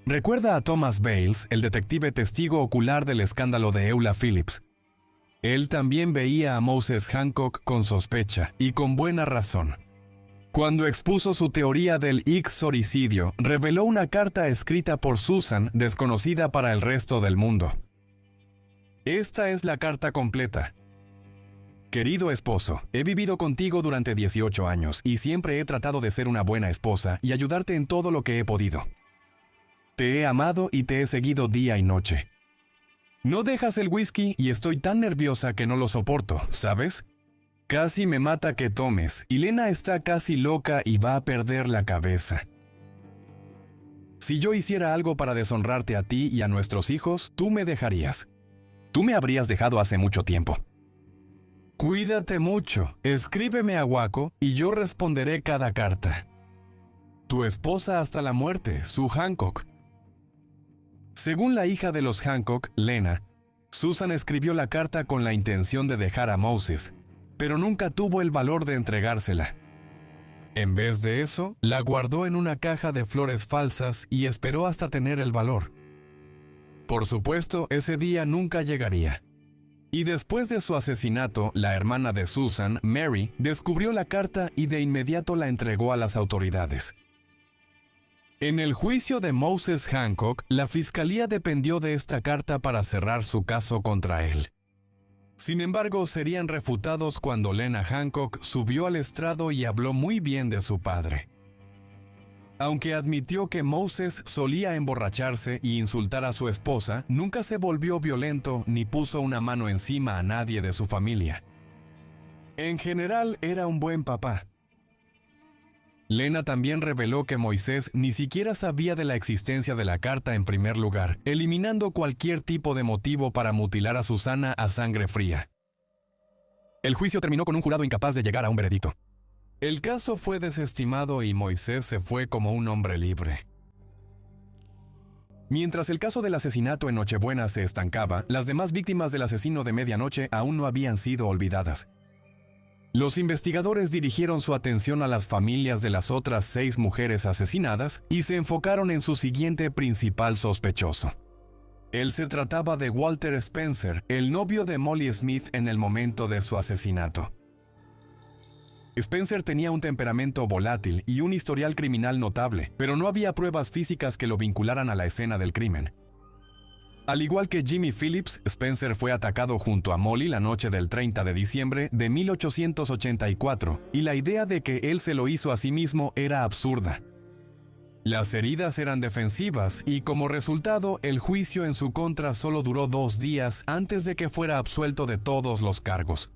Recuerda a Thomas Bales, el detective testigo ocular del escándalo de Eula Phillips. Él también veía a Moses Hancock con sospecha, y con buena razón. Cuando expuso su teoría del ixoricidio, reveló una carta escrita por Susan, desconocida para el resto del mundo. Esta es la carta completa. Querido esposo, he vivido contigo durante 18 años y siempre he tratado de ser una buena esposa y ayudarte en todo lo que he podido. Te he amado y te he seguido día y noche. No dejas el whisky y estoy tan nerviosa que no lo soporto, ¿sabes? Casi me mata que tomes, y Lena está casi loca y va a perder la cabeza. Si yo hiciera algo para deshonrarte a ti y a nuestros hijos, tú me dejarías. Tú me habrías dejado hace mucho tiempo. Cuídate mucho, escríbeme a Waco y yo responderé cada carta. Tu esposa hasta la muerte, Sue Hancock. Según la hija de los Hancock, Lena, Susan escribió la carta con la intención de dejar a Moses, pero nunca tuvo el valor de entregársela. En vez de eso, la guardó en una caja de flores falsas y esperó hasta tener el valor. Por supuesto, ese día nunca llegaría. Y después de su asesinato, la hermana de Susan, Mary, descubrió la carta y de inmediato la entregó a las autoridades. En el juicio de Moses Hancock, la fiscalía dependió de esta carta para cerrar su caso contra él. Sin embargo, serían refutados cuando Lena Hancock subió al estrado y habló muy bien de su padre. Aunque admitió que Moses solía emborracharse y insultar a su esposa, nunca se volvió violento ni puso una mano encima a nadie de su familia. En general, era un buen papá. Lena también reveló que Moisés ni siquiera sabía de la existencia de la carta en primer lugar, eliminando cualquier tipo de motivo para mutilar a Susana a sangre fría. El juicio terminó con un jurado incapaz de llegar a un veredicto. El caso fue desestimado y Moisés se fue como un hombre libre. Mientras el caso del asesinato en Nochebuena se estancaba, las demás víctimas del asesino de medianoche aún no habían sido olvidadas. Los investigadores dirigieron su atención a las familias de las otras 6 mujeres asesinadas y se enfocaron en su siguiente principal sospechoso. Él se trataba de Walter Spencer, el novio de Molly Smith en el momento de su asesinato. Spencer tenía un temperamento volátil y un historial criminal notable, pero no había pruebas físicas que lo vincularan a la escena del crimen. Al igual que Jimmy Phillips, Spencer fue atacado junto a Molly la noche del 30 de diciembre de 1884, y la idea de que él se lo hizo a sí mismo era absurda. Las heridas eran defensivas y como resultado, el juicio en su contra solo duró 2 días antes de que fuera absuelto de todos los cargos.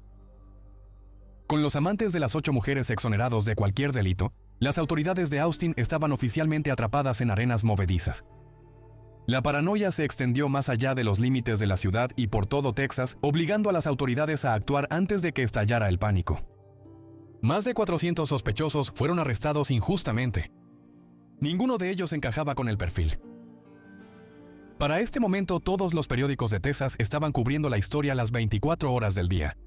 Con los amantes de las 8 mujeres exonerados de cualquier delito, las autoridades de Austin estaban oficialmente atrapadas en arenas movedizas. La paranoia se extendió más allá de los límites de la ciudad y por todo Texas, obligando a las autoridades a actuar antes de que estallara el pánico. Más de 400 sospechosos fueron arrestados injustamente. Ninguno de ellos encajaba con el perfil. Para este momento, todos los periódicos de Texas estaban cubriendo la historia las 24 horas del día.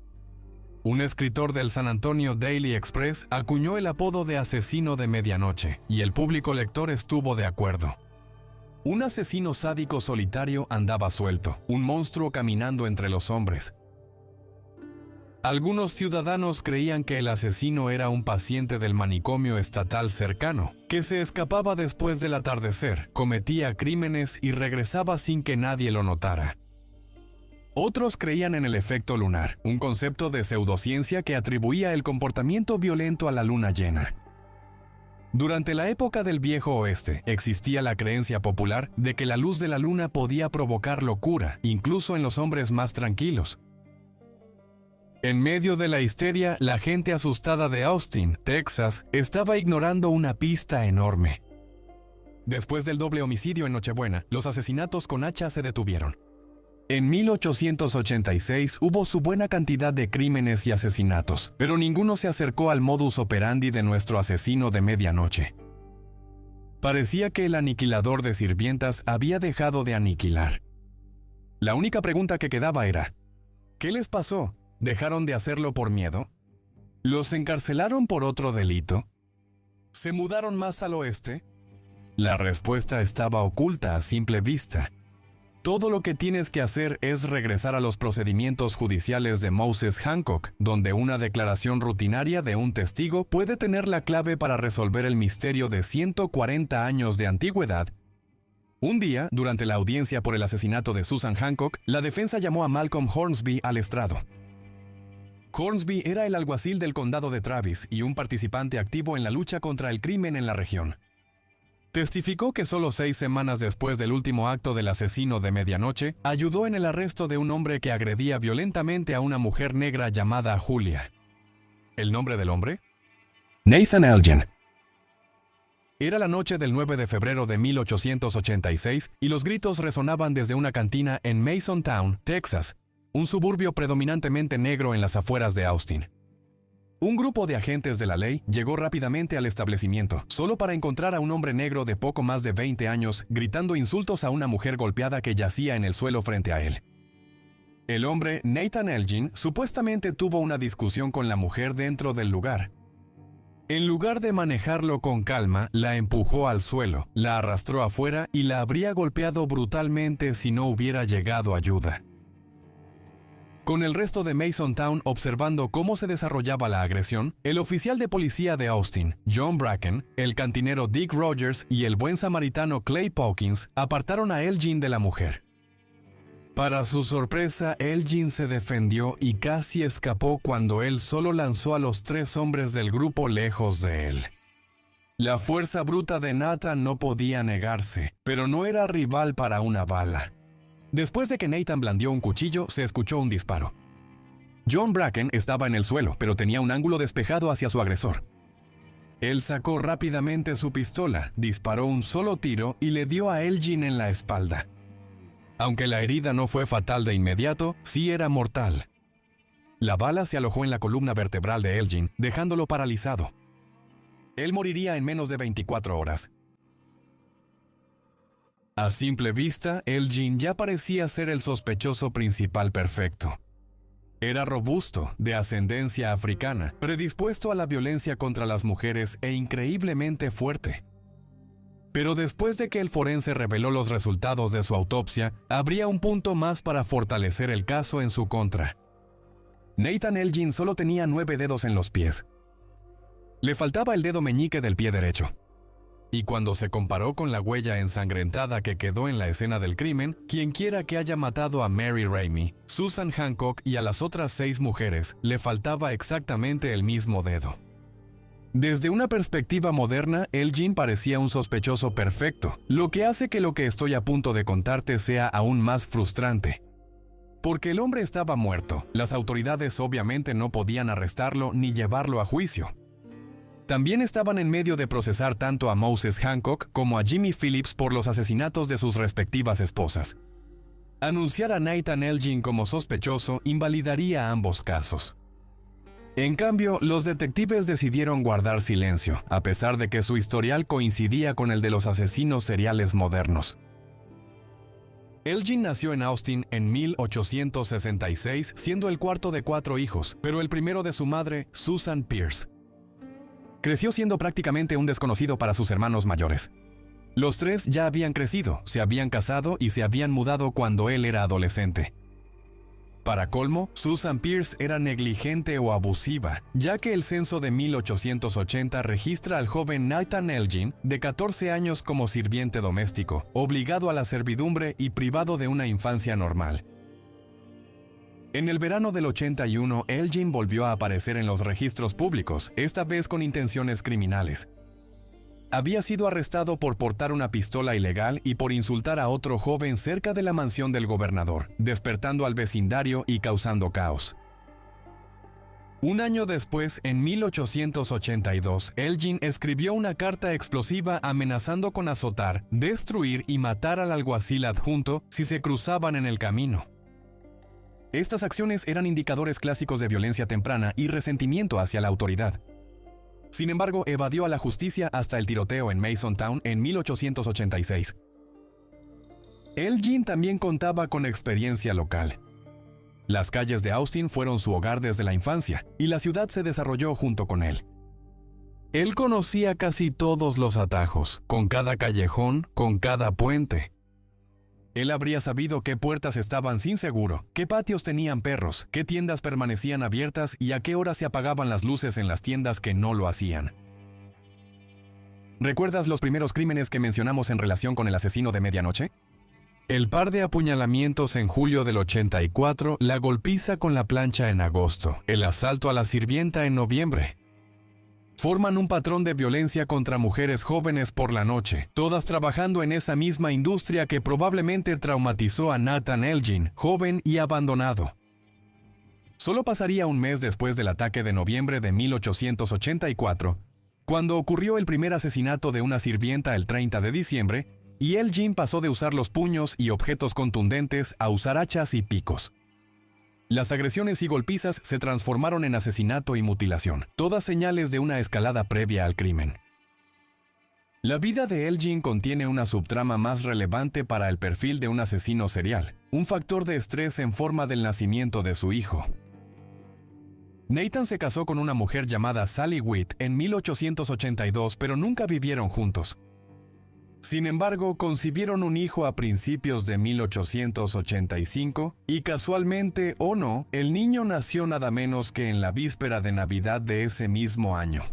Un escritor del San Antonio Daily Express acuñó el apodo de asesino de medianoche, y el público lector estuvo de acuerdo. Un asesino sádico solitario andaba suelto, un monstruo caminando entre los hombres. Algunos ciudadanos creían que el asesino era un paciente del manicomio estatal cercano, que se escapaba después del atardecer, cometía crímenes y regresaba sin que nadie lo notara. Otros creían en el efecto lunar, un concepto de pseudociencia que atribuía el comportamiento violento a la luna llena. Durante la época del Viejo Oeste, existía la creencia popular de que la luz de la luna podía provocar locura, incluso en los hombres más tranquilos. En medio de la histeria, la gente asustada de Austin, Texas, estaba ignorando una pista enorme. Después del doble homicidio en Nochebuena, los asesinatos con hacha se detuvieron. En 1886 hubo su buena cantidad de crímenes y asesinatos, pero ninguno se acercó al modus operandi de nuestro asesino de medianoche. Parecía que el aniquilador de sirvientas había dejado de aniquilar. La única pregunta que quedaba era, ¿qué les pasó? ¿Dejaron de hacerlo por miedo? ¿Los encarcelaron por otro delito? ¿Se mudaron más al oeste? La respuesta estaba oculta a simple vista. Todo lo que tienes que hacer es regresar a los procedimientos judiciales de Moses Hancock, donde una declaración rutinaria de un testigo puede tener la clave para resolver el misterio de 140 años de antigüedad. Un día, durante la audiencia por el asesinato de Susan Hancock, la defensa llamó a Malcolm Hornsby al estrado. Hornsby era el alguacil del condado de Travis y un participante activo en la lucha contra el crimen en la región. Testificó que solo 6 semanas después del último acto del asesino de medianoche, ayudó en el arresto de un hombre que agredía violentamente a una mujer negra llamada Julia. ¿El nombre del hombre? Nathan Elgin. Era la noche del 9 de febrero de 1886 y los gritos resonaban desde una cantina en Masontown, Texas, un suburbio predominantemente negro en las afueras de Austin. Un grupo de agentes de la ley llegó rápidamente al establecimiento, solo para encontrar a un hombre negro de poco más de 20 años gritando insultos a una mujer golpeada que yacía en el suelo frente a él. El hombre, Nathan Elgin, supuestamente tuvo una discusión con la mujer dentro del lugar. En lugar de manejarlo con calma, la empujó al suelo, la arrastró afuera y la habría golpeado brutalmente si no hubiera llegado ayuda. Con el resto de Masontown observando cómo se desarrollaba la agresión, el oficial de policía de Austin, John Bracken, el cantinero Dick Rogers y el buen samaritano Clay Pawkins apartaron a Elgin de la mujer. Para su sorpresa, Elgin se defendió y casi escapó cuando él solo lanzó a los 3 hombres del grupo lejos de él. La fuerza bruta de Nathan no podía negarse, pero no era rival para una bala. Después de que Nathan blandió un cuchillo, se escuchó un disparo. John Bracken estaba en el suelo, pero tenía un ángulo despejado hacia su agresor. Él sacó rápidamente su pistola, disparó un solo tiro y le dio a Elgin en la espalda. Aunque la herida no fue fatal de inmediato, sí era mortal. La bala se alojó en la columna vertebral de Elgin, dejándolo paralizado. Él moriría en menos de 24 horas. A simple vista, Elgin ya parecía ser el sospechoso principal perfecto. Era robusto, de ascendencia africana, predispuesto a la violencia contra las mujeres e increíblemente fuerte. Pero después de que el forense reveló los resultados de su autopsia, habría un punto más para fortalecer el caso en su contra. Nathan Elgin solo tenía 9 dedos en los pies. Le faltaba el dedo meñique del pie derecho. Y cuando se comparó con la huella ensangrentada que quedó en la escena del crimen, quienquiera que haya matado a Mary Ramey, Susan Hancock y a las otras 6 mujeres, le faltaba exactamente el mismo dedo. Desde una perspectiva moderna, Elgin parecía un sospechoso perfecto, lo que hace que lo que estoy a punto de contarte sea aún más frustrante. Porque el hombre estaba muerto, las autoridades obviamente no podían arrestarlo ni llevarlo a juicio. También estaban en medio de procesar tanto a Moses Hancock como a Jimmy Phillips por los asesinatos de sus respectivas esposas. Anunciar a Nathan Elgin como sospechoso invalidaría ambos casos. En cambio, los detectives decidieron guardar silencio, a pesar de que su historial coincidía con el de los asesinos seriales modernos. Elgin nació en Austin en 1866, siendo el cuarto de 4 hijos, pero el primero de su madre, Susan Pierce. Creció siendo prácticamente un desconocido para sus hermanos mayores. Los 3 ya habían crecido, se habían casado y se habían mudado cuando él era adolescente. Para colmo, Susan Pierce era negligente o abusiva, ya que el censo de 1880 registra al joven Nathan Elgin, de 14 años como sirviente doméstico, obligado a la servidumbre y privado de una infancia normal. En el verano del 81, Elgin volvió a aparecer en los registros públicos, esta vez con intenciones criminales. Había sido arrestado por portar una pistola ilegal y por insultar a otro joven cerca de la mansión del gobernador, despertando al vecindario y causando caos. Un año después, en 1882, Elgin escribió una carta explosiva amenazando con azotar, destruir y matar al alguacil adjunto si se cruzaban en el camino. Estas acciones eran indicadores clásicos de violencia temprana y resentimiento hacia la autoridad. Sin embargo, evadió a la justicia hasta el tiroteo en Masontown en 1886. Elgin también contaba con experiencia local. Las calles de Austin fueron su hogar desde la infancia, y la ciudad se desarrolló junto con él. Él conocía casi todos los atajos, con cada callejón, con cada puente. Él habría sabido qué puertas estaban sin seguro, qué patios tenían perros, qué tiendas permanecían abiertas y a qué hora se apagaban las luces en las tiendas que no lo hacían. ¿Recuerdas los primeros crímenes que mencionamos en relación con el asesino de medianoche? El par de apuñalamientos en julio del 84, la golpiza con la plancha en agosto, el asalto a la sirvienta en noviembre. Forman un patrón de violencia contra mujeres jóvenes por la noche, todas trabajando en esa misma industria que probablemente traumatizó a Nathan Elgin, joven y abandonado. Solo pasaría un mes después del ataque de noviembre de 1884, cuando ocurrió el primer asesinato de una sirvienta el 30 de diciembre, y Elgin pasó de usar los puños y objetos contundentes a usar hachas y picos. Las agresiones y golpizas se transformaron en asesinato y mutilación, todas señales de una escalada previa al crimen. La vida de Elgin contiene una subtrama más relevante para el perfil de un asesino serial, un factor de estrés en forma del nacimiento de su hijo. Nathan se casó con una mujer llamada Sally Witt en 1882, pero nunca vivieron juntos. Sin embargo, concibieron un hijo a principios de 1885 y casualmente o no, el niño nació nada menos que en la víspera de Navidad de ese mismo año.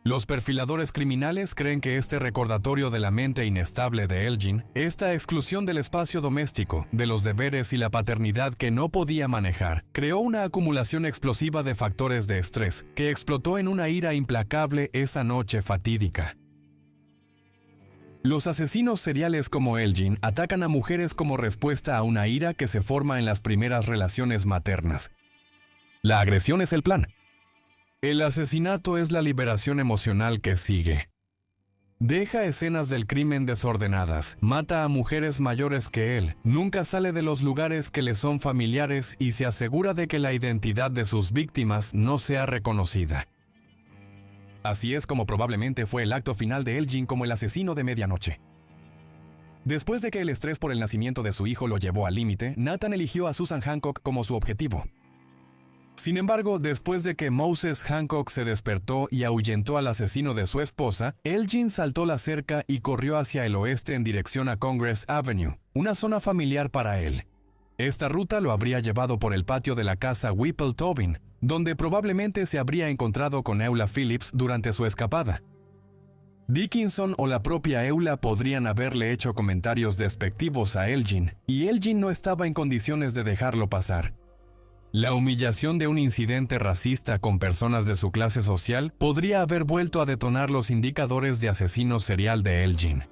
Los perfiladores criminales creen que este recordatorio de la mente inestable de Elgin, esta exclusión del espacio doméstico, de los deberes y la paternidad que no podía manejar, creó una acumulación explosiva de factores de estrés que explotó en una ira implacable esa noche fatídica. Los asesinos seriales como Elgin atacan a mujeres como respuesta a una ira que se forma en las primeras relaciones maternas. La agresión es el plan. El asesinato es la liberación emocional que sigue. Deja escenas del crimen desordenadas, mata a mujeres mayores que él, nunca sale de los lugares que le son familiares y se asegura de que la identidad de sus víctimas no sea reconocida. Así es como probablemente fue el acto final de Elgin como el asesino de medianoche. Después de que el estrés por el nacimiento de su hijo lo llevó al límite, Nathan eligió a Susan Hancock como su objetivo. Sin embargo, después de que Moses Hancock se despertó y ahuyentó al asesino de su esposa, Elgin saltó la cerca y corrió hacia el oeste en dirección a Congress Avenue, una zona familiar para él. Esta ruta lo habría llevado por el patio de la casa Whipple Tobin, donde probablemente se habría encontrado con Eula Phillips durante su escapada. Dickinson o la propia Eula podrían haberle hecho comentarios despectivos a Elgin, y Elgin no estaba en condiciones de dejarlo pasar. La humillación de un incidente racista con personas de su clase social podría haber vuelto a detonar los indicadores de asesino serial de Elgin,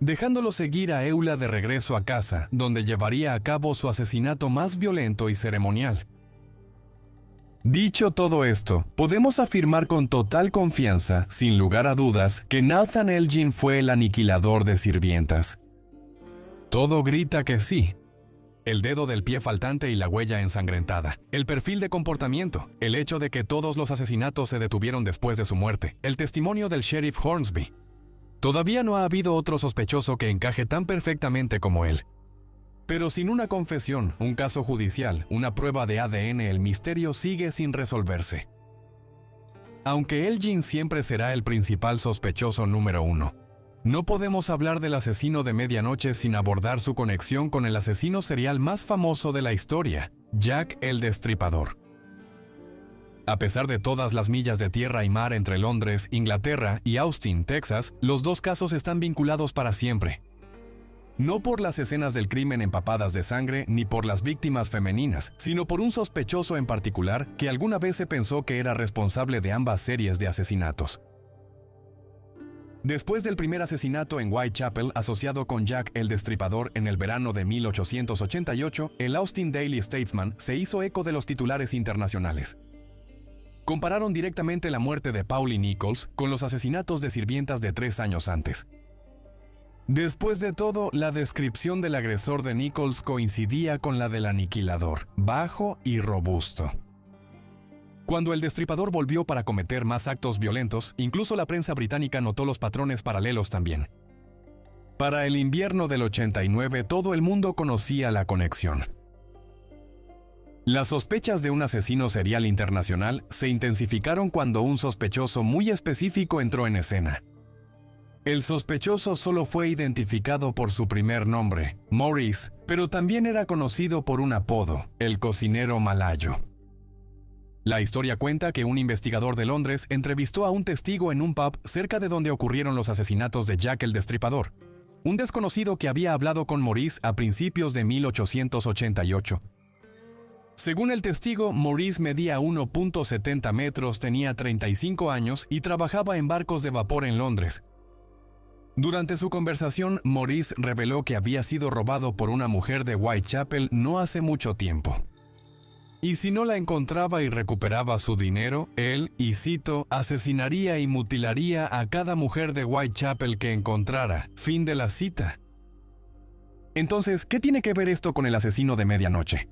dejándolo seguir a Eula de regreso a casa, donde llevaría a cabo su asesinato más violento y ceremonial. Dicho todo esto, podemos afirmar con total confianza, sin lugar a dudas, que Nathan Elgin fue el aniquilador de sirvientas. Todo grita que sí. El dedo del pie faltante y la huella ensangrentada, el perfil de comportamiento, el hecho de que todos los asesinatos se detuvieron después de su muerte, el testimonio del sheriff Hornsby. Todavía no ha habido otro sospechoso que encaje tan perfectamente como él. Pero sin una confesión, un caso judicial, una prueba de ADN, el misterio sigue sin resolverse. Aunque Elgin siempre será el principal sospechoso número 1, no podemos hablar del asesino de medianoche sin abordar su conexión con el asesino serial más famoso de la historia, Jack el Destripador. A pesar de todas las millas de tierra y mar entre Londres, Inglaterra y Austin, Texas, los dos casos están vinculados para siempre. No por las escenas del crimen empapadas de sangre ni por las víctimas femeninas, sino por un sospechoso en particular que alguna vez se pensó que era responsable de ambas series de asesinatos. Después del primer asesinato en Whitechapel asociado con Jack el Destripador en el verano de 1888, el Austin Daily Statesman se hizo eco de los titulares internacionales. Compararon directamente la muerte de Pauline Nichols con los asesinatos de sirvientas de 3 años antes. Después de todo, la descripción del agresor de Nichols coincidía con la del aniquilador, bajo y robusto. Cuando el Destripador volvió para cometer más actos violentos, incluso la prensa británica notó los patrones paralelos también. Para el invierno del 89, todo el mundo conocía la conexión. Las sospechas de un asesino serial internacional se intensificaron cuando un sospechoso muy específico entró en escena. El sospechoso solo fue identificado por su primer nombre, Maurice, pero también era conocido por un apodo, el cocinero malayo. La historia cuenta que un investigador de Londres entrevistó a un testigo en un pub cerca de donde ocurrieron los asesinatos de Jack el Destripador, un desconocido que había hablado con Maurice a principios de 1888. Según el testigo, Maurice medía 1.70 metros, tenía 35 años y trabajaba en barcos de vapor en Londres. Durante su conversación, Maurice reveló que había sido robado por una mujer de Whitechapel no hace mucho tiempo. Y si no la encontraba y recuperaba su dinero, él, y cito, asesinaría y mutilaría a cada mujer de Whitechapel que encontrara. Fin de la cita. Entonces, ¿qué tiene que ver esto con el asesino de medianoche?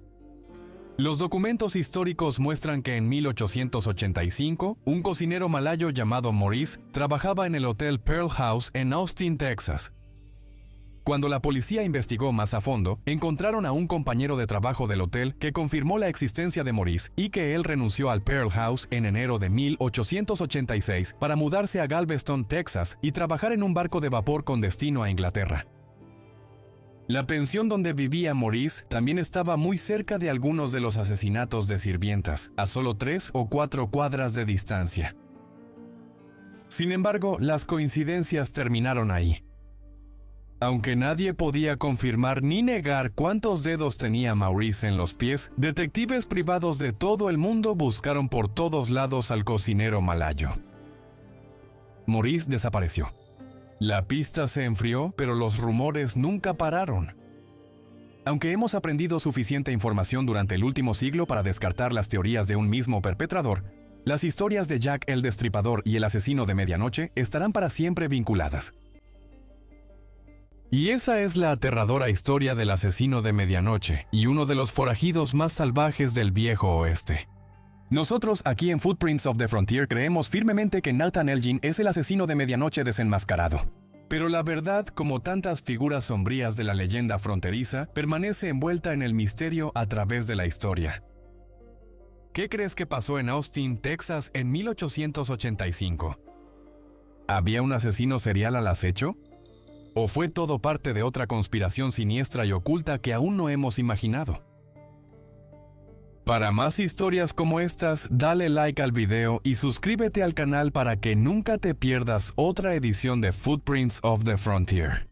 Los documentos históricos muestran que en 1885, un cocinero malayo llamado Maurice trabajaba en el Hotel Pearl House en Austin, Texas. Cuando la policía investigó más a fondo, encontraron a un compañero de trabajo del hotel que confirmó la existencia de Maurice y que él renunció al Pearl House en enero de 1886 para mudarse a Galveston, Texas, y trabajar en un barco de vapor con destino a Inglaterra. La pensión donde vivía Maurice también estaba muy cerca de algunos de los asesinatos de sirvientas, a solo 3 o 4 cuadras de distancia. Sin embargo, las coincidencias terminaron ahí. Aunque nadie podía confirmar ni negar cuántos dedos tenía Maurice en los pies, detectives privados de todo el mundo buscaron por todos lados al cocinero malayo. Maurice desapareció. La pista se enfrió, pero los rumores nunca pararon. Aunque hemos aprendido suficiente información durante el último siglo para descartar las teorías de un mismo perpetrador, las historias de Jack el Destripador y el asesino de medianoche estarán para siempre vinculadas. Y esa es la aterradora historia del asesino de medianoche y uno de los forajidos más salvajes del viejo oeste. Nosotros aquí en Footprints of the Frontier creemos firmemente que Nathan Elgin es el asesino de medianoche desenmascarado. Pero la verdad, como tantas figuras sombrías de la leyenda fronteriza, permanece envuelta en el misterio a través de la historia. ¿Qué crees que pasó en Austin, Texas en 1885? ¿Había un asesino serial al acecho? ¿O fue todo parte de otra conspiración siniestra y oculta que aún no hemos imaginado? Para más historias como estas, dale like al video y suscríbete al canal para que nunca te pierdas otra edición de Footprints of the Frontier.